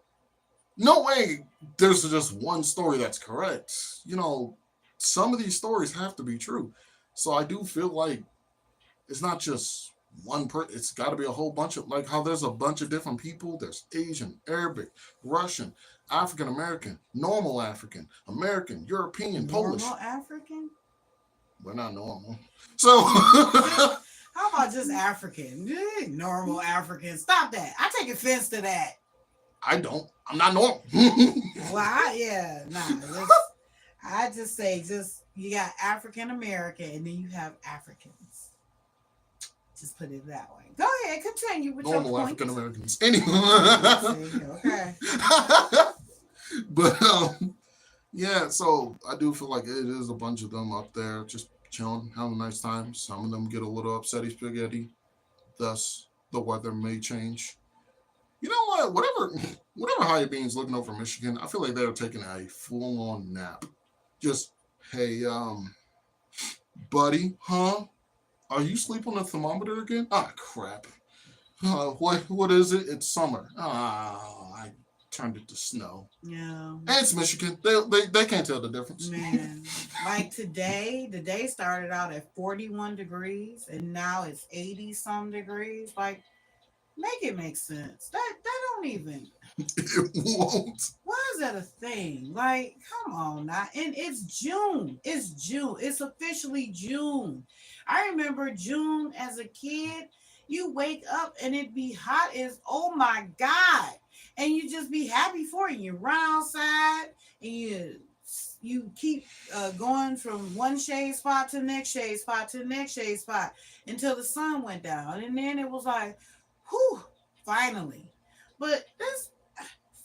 no way there's just one story that's correct. Some of these stories have to be true. So I do feel like it's not just it's got to be a whole bunch of, like, how there's a bunch of different people. There's Asian, Arabic, Russian, African American, normal African, American, European, Polish. Normal African? We're not normal. So How How about just African? Normal African. Stop that. I take offense to that. I don't. I'm not normal. Well, I just say you got African American and then you have Africans. Just put it that way. Go ahead, continue with your Normal point. African Americans. Anyway. Okay. But yeah, so I do feel like it is a bunch of them up there just chilling, having a nice time. Some of them get a little upsetty spaghetti. Thus, the weather may change. You know what? Whatever High Beans looking over Michigan, I feel like they're taking a full-on nap. Just, hey, buddy, huh? Are you sleeping on the thermometer again? Ah, crap. What is it? It's summer. Ah, I turned it to snow. Yeah. And it's Michigan. They can't tell the difference. Man, like today, the day started out at 41 degrees and now it's 80 some degrees. Like, make it make sense. That don't even. It won't. Why is that a thing? Like, come on now. And it's June. It's June. It's officially June. I remember June as a kid. You wake up and it be hot as oh my God. And you just be happy for it. You run outside and you keep going from one shade spot to the next shade spot to the next shade spot until the sun went down. And then it was like, whew, finally. But this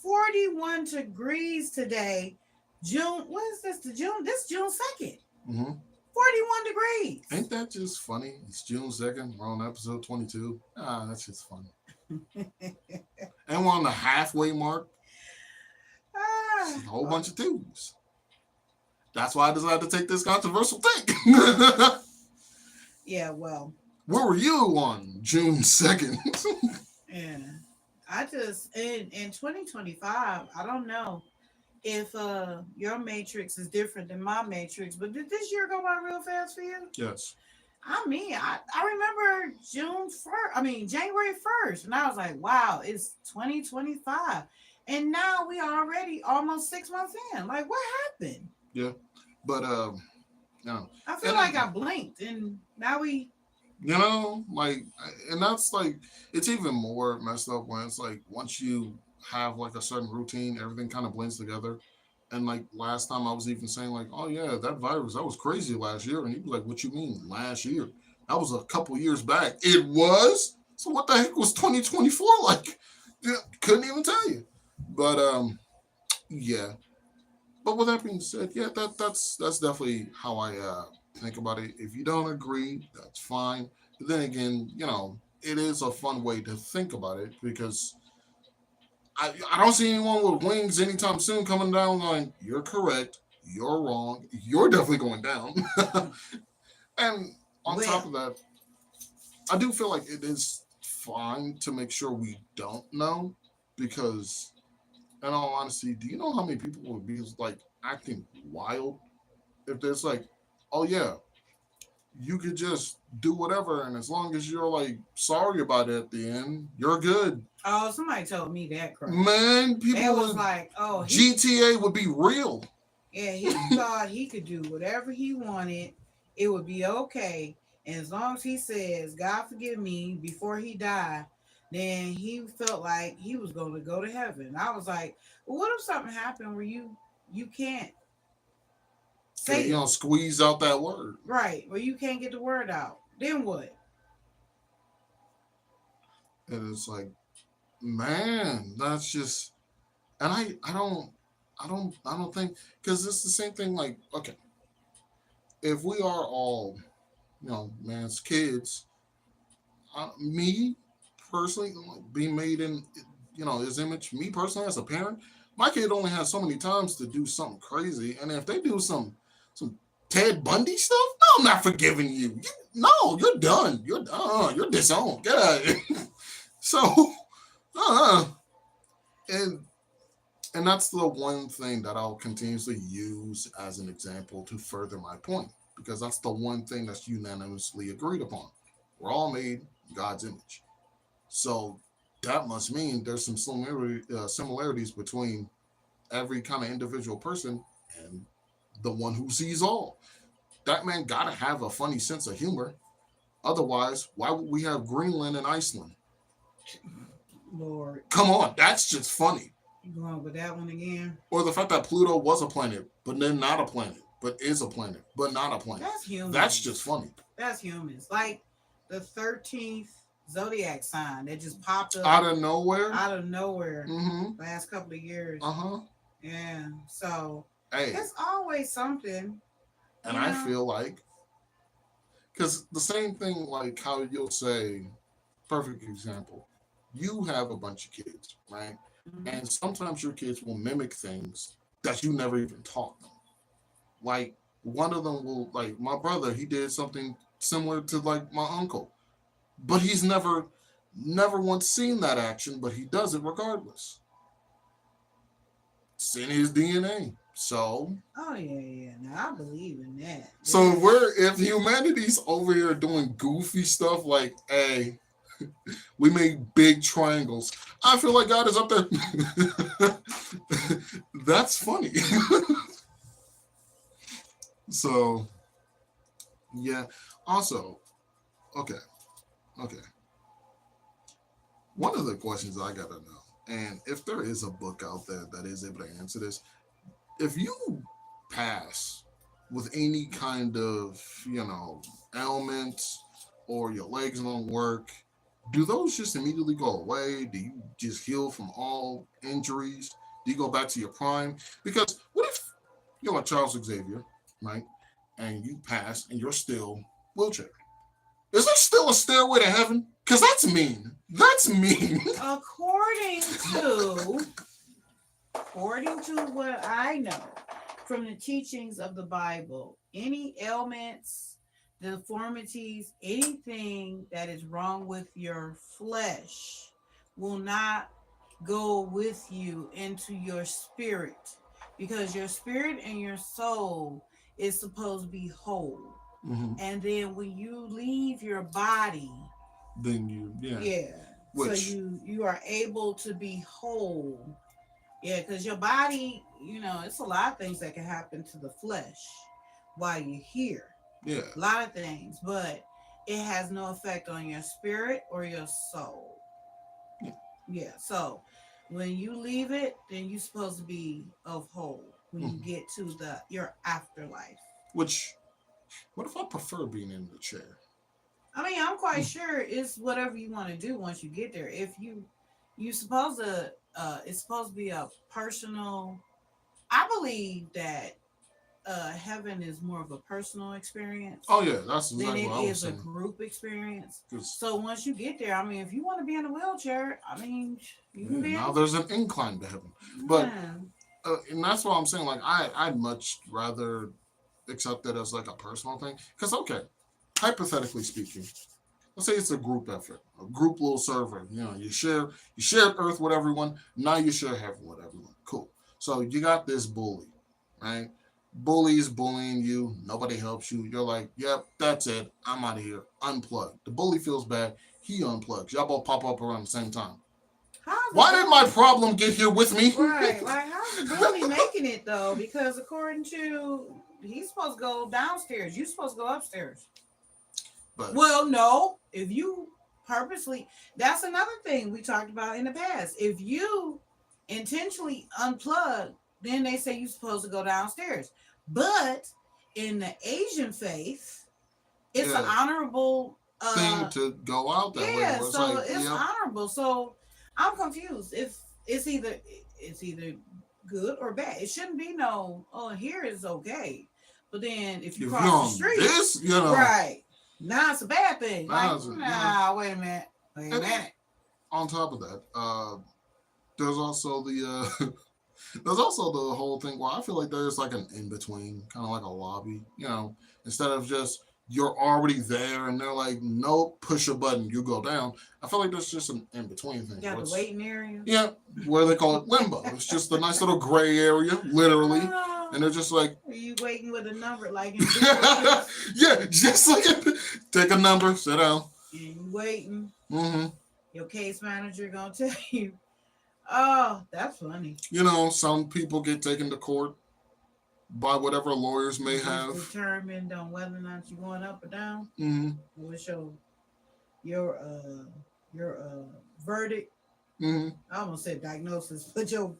41 degrees today, June, what is this? This June 2nd. Mm-hmm. 41 degrees. Ain't that just funny? It's June 2nd. We're on episode 22. Ah, that's just fun. And we're on the halfway mark. A whole bunch of twos. That's why I decided to take this controversial take. Yeah, well. Where were you on June 2nd? Yeah. I just, in 2025, I don't know if your matrix is different than my matrix, but did this year go by real fast for you? Yes. I mean, I remember January 1st, and I was like, wow, it's 2025. And now we are already almost 6 months in. Like, what happened? Yeah. But, no. I feel like I blinked, and now we... You know, like, and that's like, it's even more messed up when it's like, once you have like a certain routine, everything kind of blends together. And like last time I was even saying like, oh yeah, that virus, that was crazy last year. And he was like, what you mean last year? That was a couple years back. It was? So what the heck was 2024 like? Yeah, couldn't even tell you. But yeah. But with that being said, yeah, that's definitely how I think about it. If you don't agree, that's fine. But then again, you know, it is a fun way to think about it because I don't see anyone with wings anytime soon coming down going, you're correct, you're wrong, you're definitely going down. And on top of that, I do feel like it is fine to make sure we don't know because in all honesty, do you know how many people would be like acting wild if there's like, oh yeah, you could just do whatever, and as long as you're like sorry about it at the end, you're good. Oh, somebody told me that crap. Man, people was like, oh, GTA would be real. Yeah, he thought he could do whatever he wanted. It would be okay. And as long as he says, God forgive me, before he died, then he felt like he was going to go to heaven. I was like, well, what if something happened where you can't say, you know, squeeze out that word. Right, where you can't get the word out. Then what? And it's like, man, that's just, and I don't think, because it's the same thing. Like, okay, if we are all, you know, man's kids, me personally being made in, you know, his image, me personally as a parent, my kid only has so many times to do something crazy, and if they do some Ted Bundy stuff, no, I'm not forgiving you. No, you're done. You're disowned. Get out of here. So, and that's the one thing that I'll continuously use as an example to further my point, because that's the one thing that's unanimously agreed upon. We're all made in God's image. So that must mean there's some similarities between every kind of individual person and the one who sees all. That man gotta have a funny sense of humor. Otherwise, why would we have Greenland and Iceland? Lord, Come on, that's just funny. you going with that one again? Or the fact that Pluto was a planet, but then not a planet, but is a planet, but not a planet. That's humans. That's just funny. That's humans. Like the 13th zodiac sign that just popped up Out of nowhere. out of nowhere Mm-hmm. last couple of years. Uh-huh. Yeah. So Hey, it's always something. and you I know? feel like, because the same thing, like how you'll say, perfect example, you have a bunch of kids, right? Mhm. And sometimes your kids will mimic things that you never even taught them. Like one of them will, like my brother, he did something similar to like my uncle, but he's never once seen that action, but he does it regardless. It's in his DNA. So Oh yeah. Now I believe in that. so Yeah. if humanity's over here doing goofy stuff like, hey, we make big triangles, I feel like God is up there. That's funny. So yeah. Also, okay. Okay. One of the questions I gotta know, and if there is a book out there that is able to answer this, if you pass with any kind of, ailment or your legs don't work, do those just immediately go away? Do you just heal from all injuries? Do you go back to your prime? Because what if you're like Charles Xavier, right? And you pass and you're still wheelchair. Is there still a stairway to heaven? Because that's mean. That's mean. According to what I know from the teachings of the Bible, any ailments, deformities, anything that is wrong with your flesh will not go with you into your spirit, because your spirit and your soul is supposed to be whole. Mhm. And then when you leave your body, Then you, yeah. yeah, so Which, you are able to be whole. Yeah, because your body, it's a lot of things that can happen to the flesh while you're here. yeah. A lot of things, but it has no effect on your spirit or your soul. Yeah. Yeah, so when you leave it, then you're supposed to be of whole when you Mhm. get to your afterlife. Which, what if I prefer being in the chair? I mean, I'm quite sure it's whatever you want to do once you get there. If you supposed to, it's supposed to be a personal. I believe that heaven is more of a personal experience Oh yeah, that's than exactly it what I was is a saying. group experience. 'Cause, So once you get there, I mean, if you want to be in a wheelchair, I mean, you can yeah, be now in. there's an incline to heaven. But Yeah. and that's what I'm saying. Like I'd much rather accept that as like a personal thing. Because okay, hypothetically speaking, let's say it's a group effort, a group little server. You share Earth with everyone. Now you share heaven with everyone. Cool. So you got this bully, right? Bully's bullying you. Nobody helps you. You're like, yep, that's it. I'm out of here. Unplug. The bully feels bad. He unplugs. Y'all both pop up around the same time. How's the Why did my problem get here with me? right? Like, how's the bully making it though? Because according to he's supposed to go downstairs. You're supposed to go upstairs. But Well, no. If you purposely, that's another thing we talked about in the past. If you intentionally unplug, then they say you're supposed to go downstairs. But in the Asian faith, it's an yeah, honorable thing to go out that way. yeah, Where it's so like, it's yep, honorable. So I'm confused. If it's either good or bad. It shouldn't be no, oh, here is okay. But then if you if you're cross the on street, this, right. Now it's a bad thing. Like, now it's, nah, wait a minute. Wait a and minute. on top of that, there's also the there's also the whole thing where I feel like there's like an in between, kind of like a lobby. Instead of just you're already there and they're like, nope, push a button, you go down. I feel like there's just an in between thing. You got the waiting area. Yeah, where they call it limbo. It's just a nice little gray area, literally. Oh, And they're just like, are you waiting with a number like in yeah, just like take a number, sit down. and you waiting? Mm-hmm. Your case manager gonna tell you. Oh, that's funny. Some people get taken to court by whatever lawyers may It's have. determined on whether or not you're going up or down. Mm-hmm. What's your your verdict? Mm-hmm. I almost said diagnosis, but your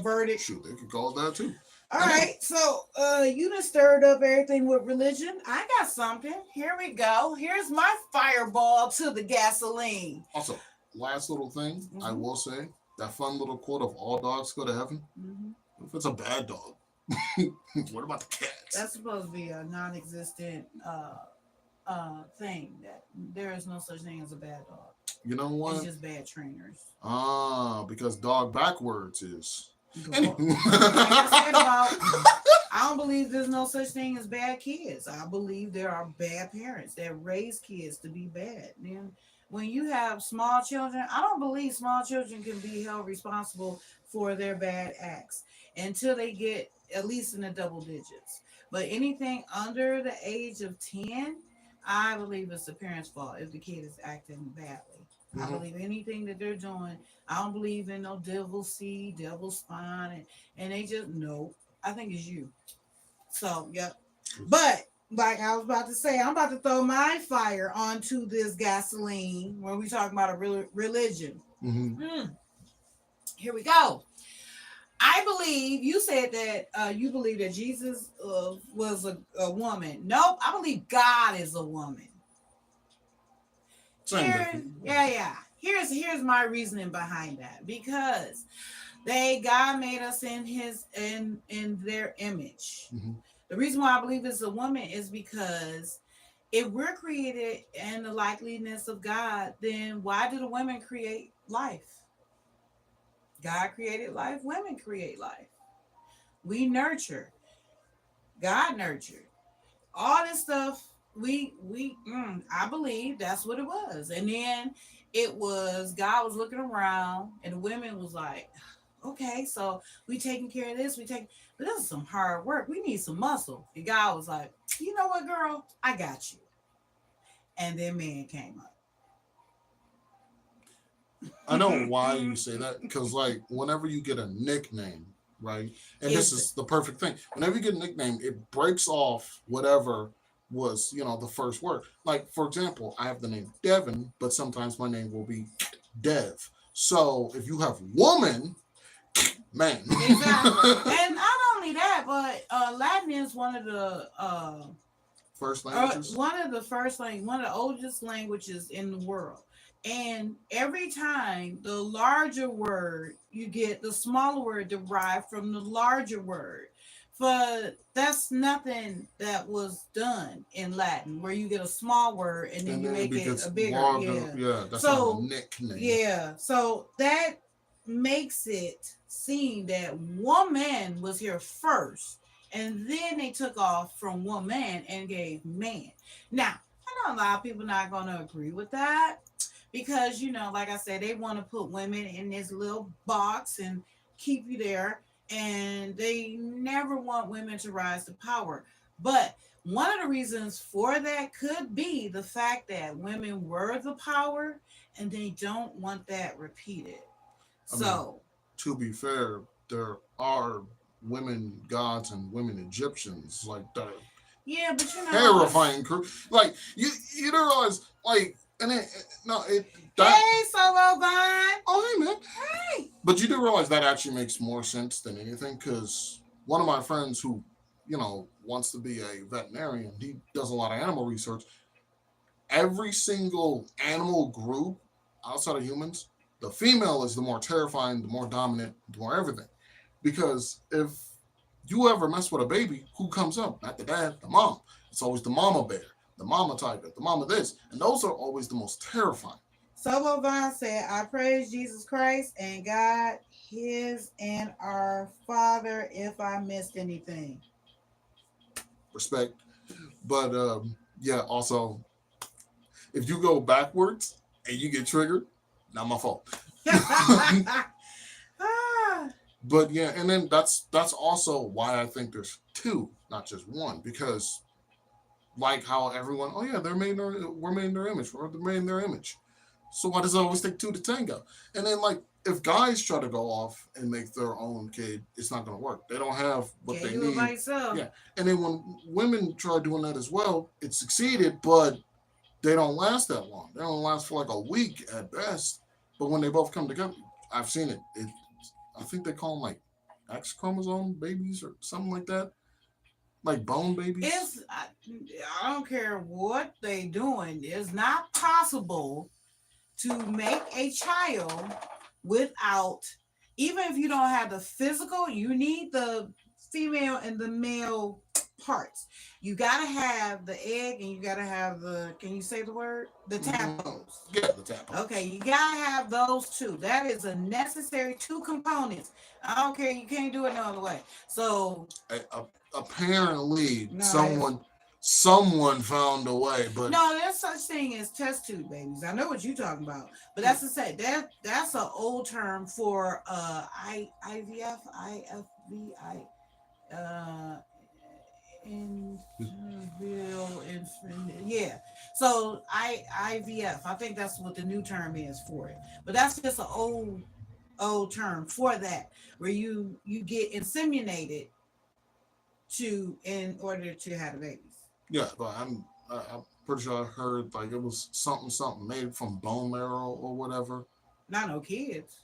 verdict. Shoot, they could call it that too. All And then right, so you done stirred up everything with religion. I got something. Here we go. Here's my fireball to the gasoline. also, last little thing I Mhm. will say, that fun little quote of all dogs go to heaven. Mhm. What if it's a bad dog? What about the cats? That's supposed to be a non-existent thing. That there is no such thing as a bad dog. You know It's what? just bad trainers. Ah, because dog backwards is. Go. Anywho. Like I said about, I don't believe there's no such thing as bad kids. I believe there are bad parents that raise kids to be bad. Then when you have small children, I don't believe small children can be held responsible for their bad acts until they get at least in the double digits. But anything under the age of 10, I believe it's the parents' fault if the kid is acting badly. I Mhm. believe anything that they're doing. I don't believe in no devil seed, devil spawn, and they just no. I think it's you. So yep. But like I was about to say, I'm about to throw my fire onto this gasoline when we talk about a real religion. Mhm. Here we go. I believe you said that you believe that Jesus was a woman. Nope, I believe God is a woman. Same Here, difference. yeah. Here's my reasoning behind that because God made us in in their image. Mhm. The reason why I believe it's a woman is because if we're created in the likeliness of God, then why did the women create life? God created life, women create life. We nurture, God nurtured. All this stuff I believe that's what it was. And then it was God was looking around and the women was like, okay, so we taking care of this, but this is some hard work. We need some muscle. And God was like, you know what, girl? I got you. And then man came up. I know why you say that because, like, whenever you get a nickname, right, and this Is is the perfect thing. Whenever you get a nickname, it breaks off whatever was, the first word. Like, for example, I have the name Devin, but sometimes my name will be Dev. So if you have woman, man. exactly. And not only that, but Latin is First languages. one of the first language, one of the oldest languages in the world. And every time the larger word you get the smaller word derived from the larger word. But that's nothing that was done in Latin, where you get a small word and then And you then it make it becomes a bigger. larger. Yeah. Yeah, that's not a So nickname. yeah. So that makes it seem that woman was here first and then they took off from woman and gave man. Now, I know a lot of people not going to agree with that because, like I said, they want to put women in this little box and keep you there, and they never want women to rise to power. But one of the reasons for that could be the fact that women were the power and they don't want that repeated. I mean, So, to be fair, there are women gods and women Egyptians like that yeah, but terrifying crew. Like you don't realize like and it no it that hey, Solo Vine. oh hey man. Hey. But you do realize that actually makes more sense than anything because one of my friends who wants to be a veterinarian, he does a lot of animal research. Every single animal group outside of humans, the female is the more terrifying, the more dominant, the more everything. Because if you ever mess with a baby, who comes up? Not the dad, the mom. It's always the mama bear, the mama tiger, the mama this. And those are always the most terrifying. Solo Vine said, I praise Jesus Christ and God, his and our Father, if I missed anything. Respect. But yeah, also, if you go backwards and you get triggered, not my fault. Ah, But yeah, and then that's also why I think there's two, not just one, because like how everyone, oh yeah, we're made in their image, we're made in their image. So why does it always take two to tango? And then like if guys try to go off and make their own kid, it's not going to work. They don't have what Can't they do it by need. yourself. Yeah. And then when women try doing that as well, it succeeded, but they don't last that long. They don't last for like a week at best. But when they both come together, I've seen it. I think they call them like X chromosome babies or something like that, like bone babies. I don't care what they doing. It's not possible to make a child without, even if you don't have the physical, you need the female and the male parts. You gotta have the egg and you gotta have the, can you say the word? The Hmm. tadpoles. Yeah, the tadpoles. Okay, you gotta have those two. That is a necessary two components. I don't care, you can't do it no other way. So Apparently, no, someone found a way, but no, there's such thing as test tube babies. I know what you're talking about, but that's to say that's an old term for IVF, uh in yeah. So IVF, I think that's what the new term is for it. But that's just an old term for that, where you get inseminated to in order to have babies. yeah, but I'm pretty sure I heard like it was something made from bone marrow or whatever. Not no kids.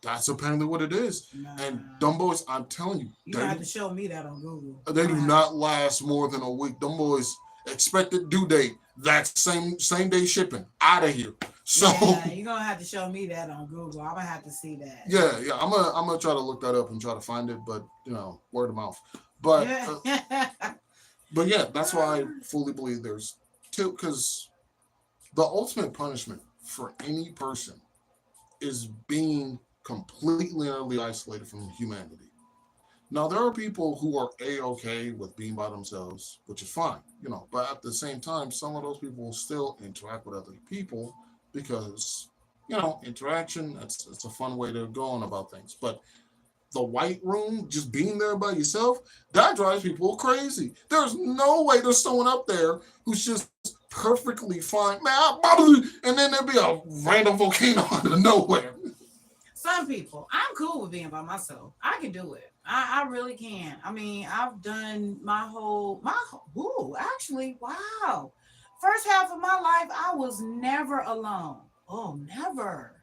That's apparently what it is. And Nah. dumb boys, I'm telling you, You gonna have to show me that on Google. they do I have not last more than a week. Dumb boys expected due date that same day shipping out of here. So yeah, you're gonna have to show me that on Google. I'm gonna have to see that. yeah, I'm gonna try to look that up and try to find it, but word of mouth. But Yeah. but yeah, that's why I fully believe there's two, because the ultimate punishment for any person is being completely and utterly isolated from humanity. Now, there are people who are a-okay with being by themselves, which is fine, but at the same time, some of those people will still interact with other people because, interaction, it's a fun way to go on about things. But the white room, just being there by yourself, that drives people crazy. There's no way there's someone up there who's just perfectly fine, man, and then there'd be a random volcano out of nowhere. Some people, I'm cool with being by myself. I can do it. I really can. I mean, I've done ooh, actually, wow. First half of my life, I was never alone. Oh, never.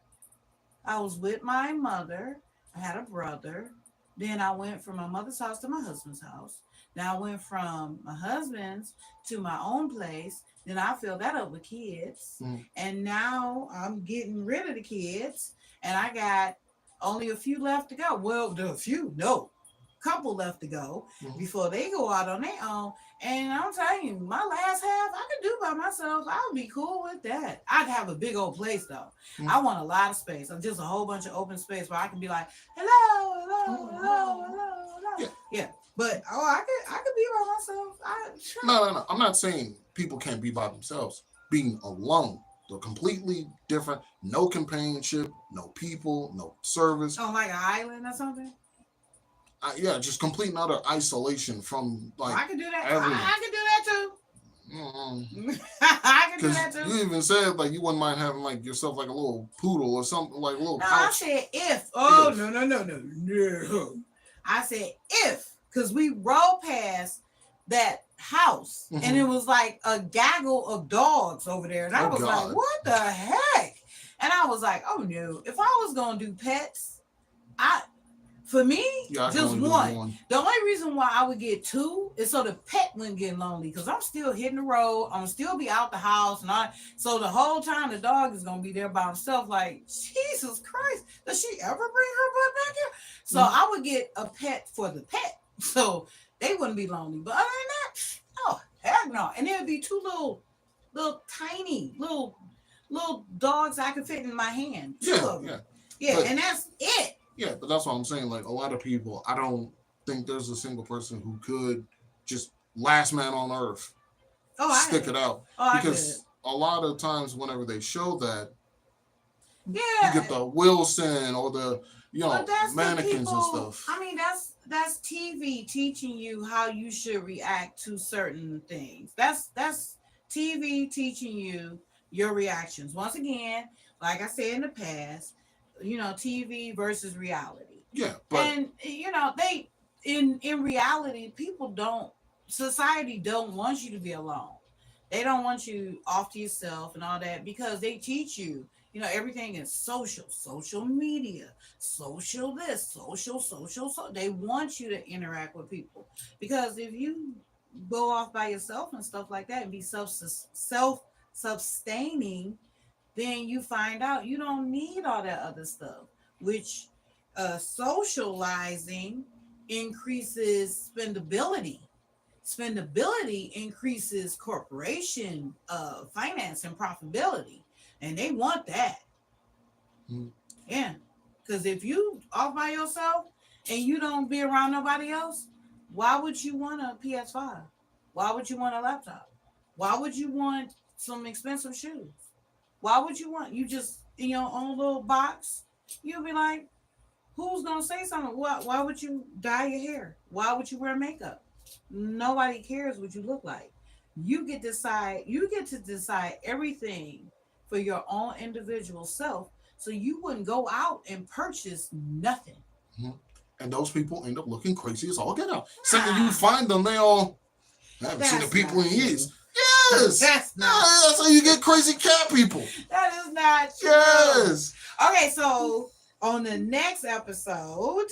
I was with my mother. I had a brother. Then I went from my mother's house to my husband's house. Then I went from my husband's to my own place. Then I filled that up with kids. Mm, And now I'm getting rid of the kids. And I got only a few left to go. Well, the few, no, couple left to go mm, before they go out on their own. And I'm telling you, my last half I could do by myself. I would be cool with that. I'd have a big old place though. mm. I want a lot of space. I'm just a whole bunch of open space where I can be like, hello, hello, hello, hello, hello. Yeah. Yeah. But I could be by myself. I sure. No. I'm not saying people can't be by themselves. Being alone, they're completely different. No companionship, no people, no service. Oh, like an island or something. Yeah, just complete and utter isolation from Oh, like I could do that. everyone. I could do that too. I can do Because that too. you even said like you wouldn't mind having like yourself like a little poodle or something, like a little No, I pouch. said if. Oh If. no. I said if, because we rolled past that house and it Hmm. was like a gaggle of dogs over there, and I Oh was like, God. what the heck? And I was like, oh no, if I was gonna do pets, I for me Yeah, I can just only do one. one. The only reason why I would get two is so the pet wouldn't get lonely because I'm still hitting the road. I'm still be out the house, and so the whole time the dog is gonna be there by himself. Like Jesus Christ, does she ever bring her butt back here? So Mm. I would get a pet for the pet, so they wouldn't be lonely. But other than that, oh heck no. And there'd be two little tiny little dogs I could fit in my hand. Two Yeah, of them. yeah, Yeah, but and that's it. yeah, but that's what I'm saying. Like a lot of people, I don't think there's a single person who could just last man on earth Oh, I stick could. it out, Oh, I could. because a lot of times whenever they show that, you get Yeah, the Wilson or the but that's the mannequins and people. stuff. I mean, that's TV teaching you how you should react to certain things. That's TV teaching you your reactions. Once again, like I said in the past, TV versus reality. Yeah, but And they in reality, people don't society don't want you to be alone. They don't want you off to yourself and all that because they teach you, everything is social media, social this, social. So they want you to interact with people because if you go off by yourself and stuff like that and be self sustaining, then you find out you don't need all that other stuff, which socializing increases spendability. Spendability increases corporation finance and profitability, and they want that. mm, Yeah, because if you off by yourself and you don't be around nobody else, why would you want a PS5? Why would you want a laptop? Why would you want some expensive shoes? Why would you want you just in your own little box? You'll be like, who's gonna say something? Why would you dye your hair? Why would you wear makeup? Nobody cares what you look like. You get to decide everything for your own individual self. So you wouldn't go out and purchase nothing. mhm. And those people end up looking crazy as all get out. Second, Nah, you find them, they all I haven't seen the that's people not in true. years. Yes, That's yeah, not that's how you get crazy cat people. that is not true. Yes. Okay, so on the next episode,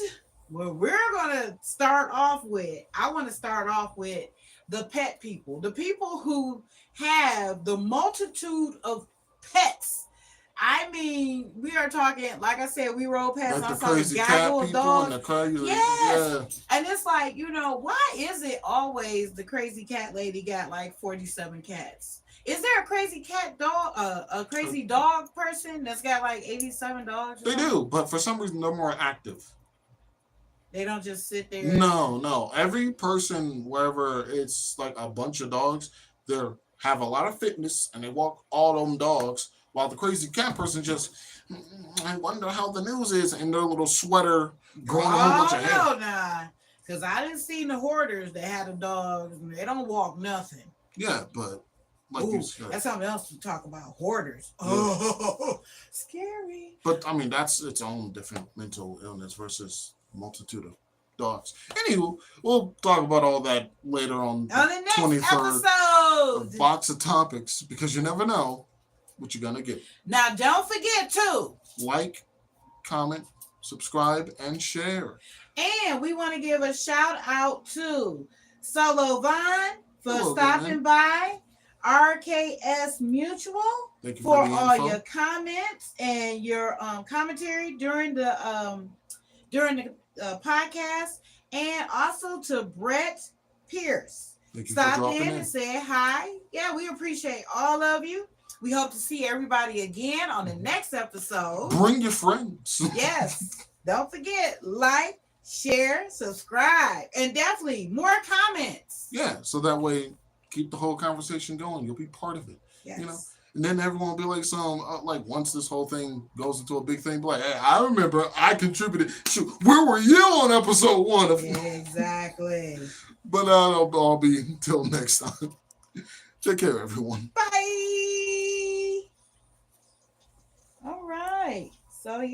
where we're gonna start off with, I want to start off with the pet people, the people who have the multitude of pets. I mean, we are talking, like I said, we rode past and Like I the saw this crazy cat gaggle of people and dogs. the crazy, Yes. yeah. And it's like, why is it always the crazy cat lady got like 47 cats? Is there a crazy cat dog, a crazy dog person that's got like 87 dogs? They do, but for some reason they're more active. They don't just sit there. No. Every person, wherever it's like a bunch of dogs, they have a lot of fitness and they walk all them dogs. While the crazy cat person just, I wonder how the news is in their little sweater growing a whole bunch of hair. Oh, no, nah. Because I didn't see the hoarders that had the dogs. And they don't walk nothing. Yeah, but like Ooh, you said. that's something else to talk about. Hoarders. Yeah. Oh, scary. But I mean, that's its own different mental illness versus multitude of dogs. Anywho, we'll talk about all that later on On the next 23rd episode. box of topics because you never know what you're gonna get. Now, don't forget to Like, comment, subscribe, and share. And we want to give a shout out to Solo Vaughn for Hello, stopping by, RKS Mutual Thank you for the all info. your comments and your commentary during the podcast, and also to Brett Pierce. Thank you for Stopped dropping in in. and said hi. Yeah, we appreciate all of you. We hope to see everybody again on the next episode. Bring your friends. Yes. Don't forget, like, share, subscribe, and definitely more comments. Yeah, so that way, keep the whole conversation going. You'll be part of it. Yes. You know? And then everyone will be like, like once this whole thing goes into a big thing, be like, hey, I remember I contributed. Shoot, where were you on episode 1 of? Exactly. But that'll all be until next time. Take care, everyone. Bye. All right. So yeah.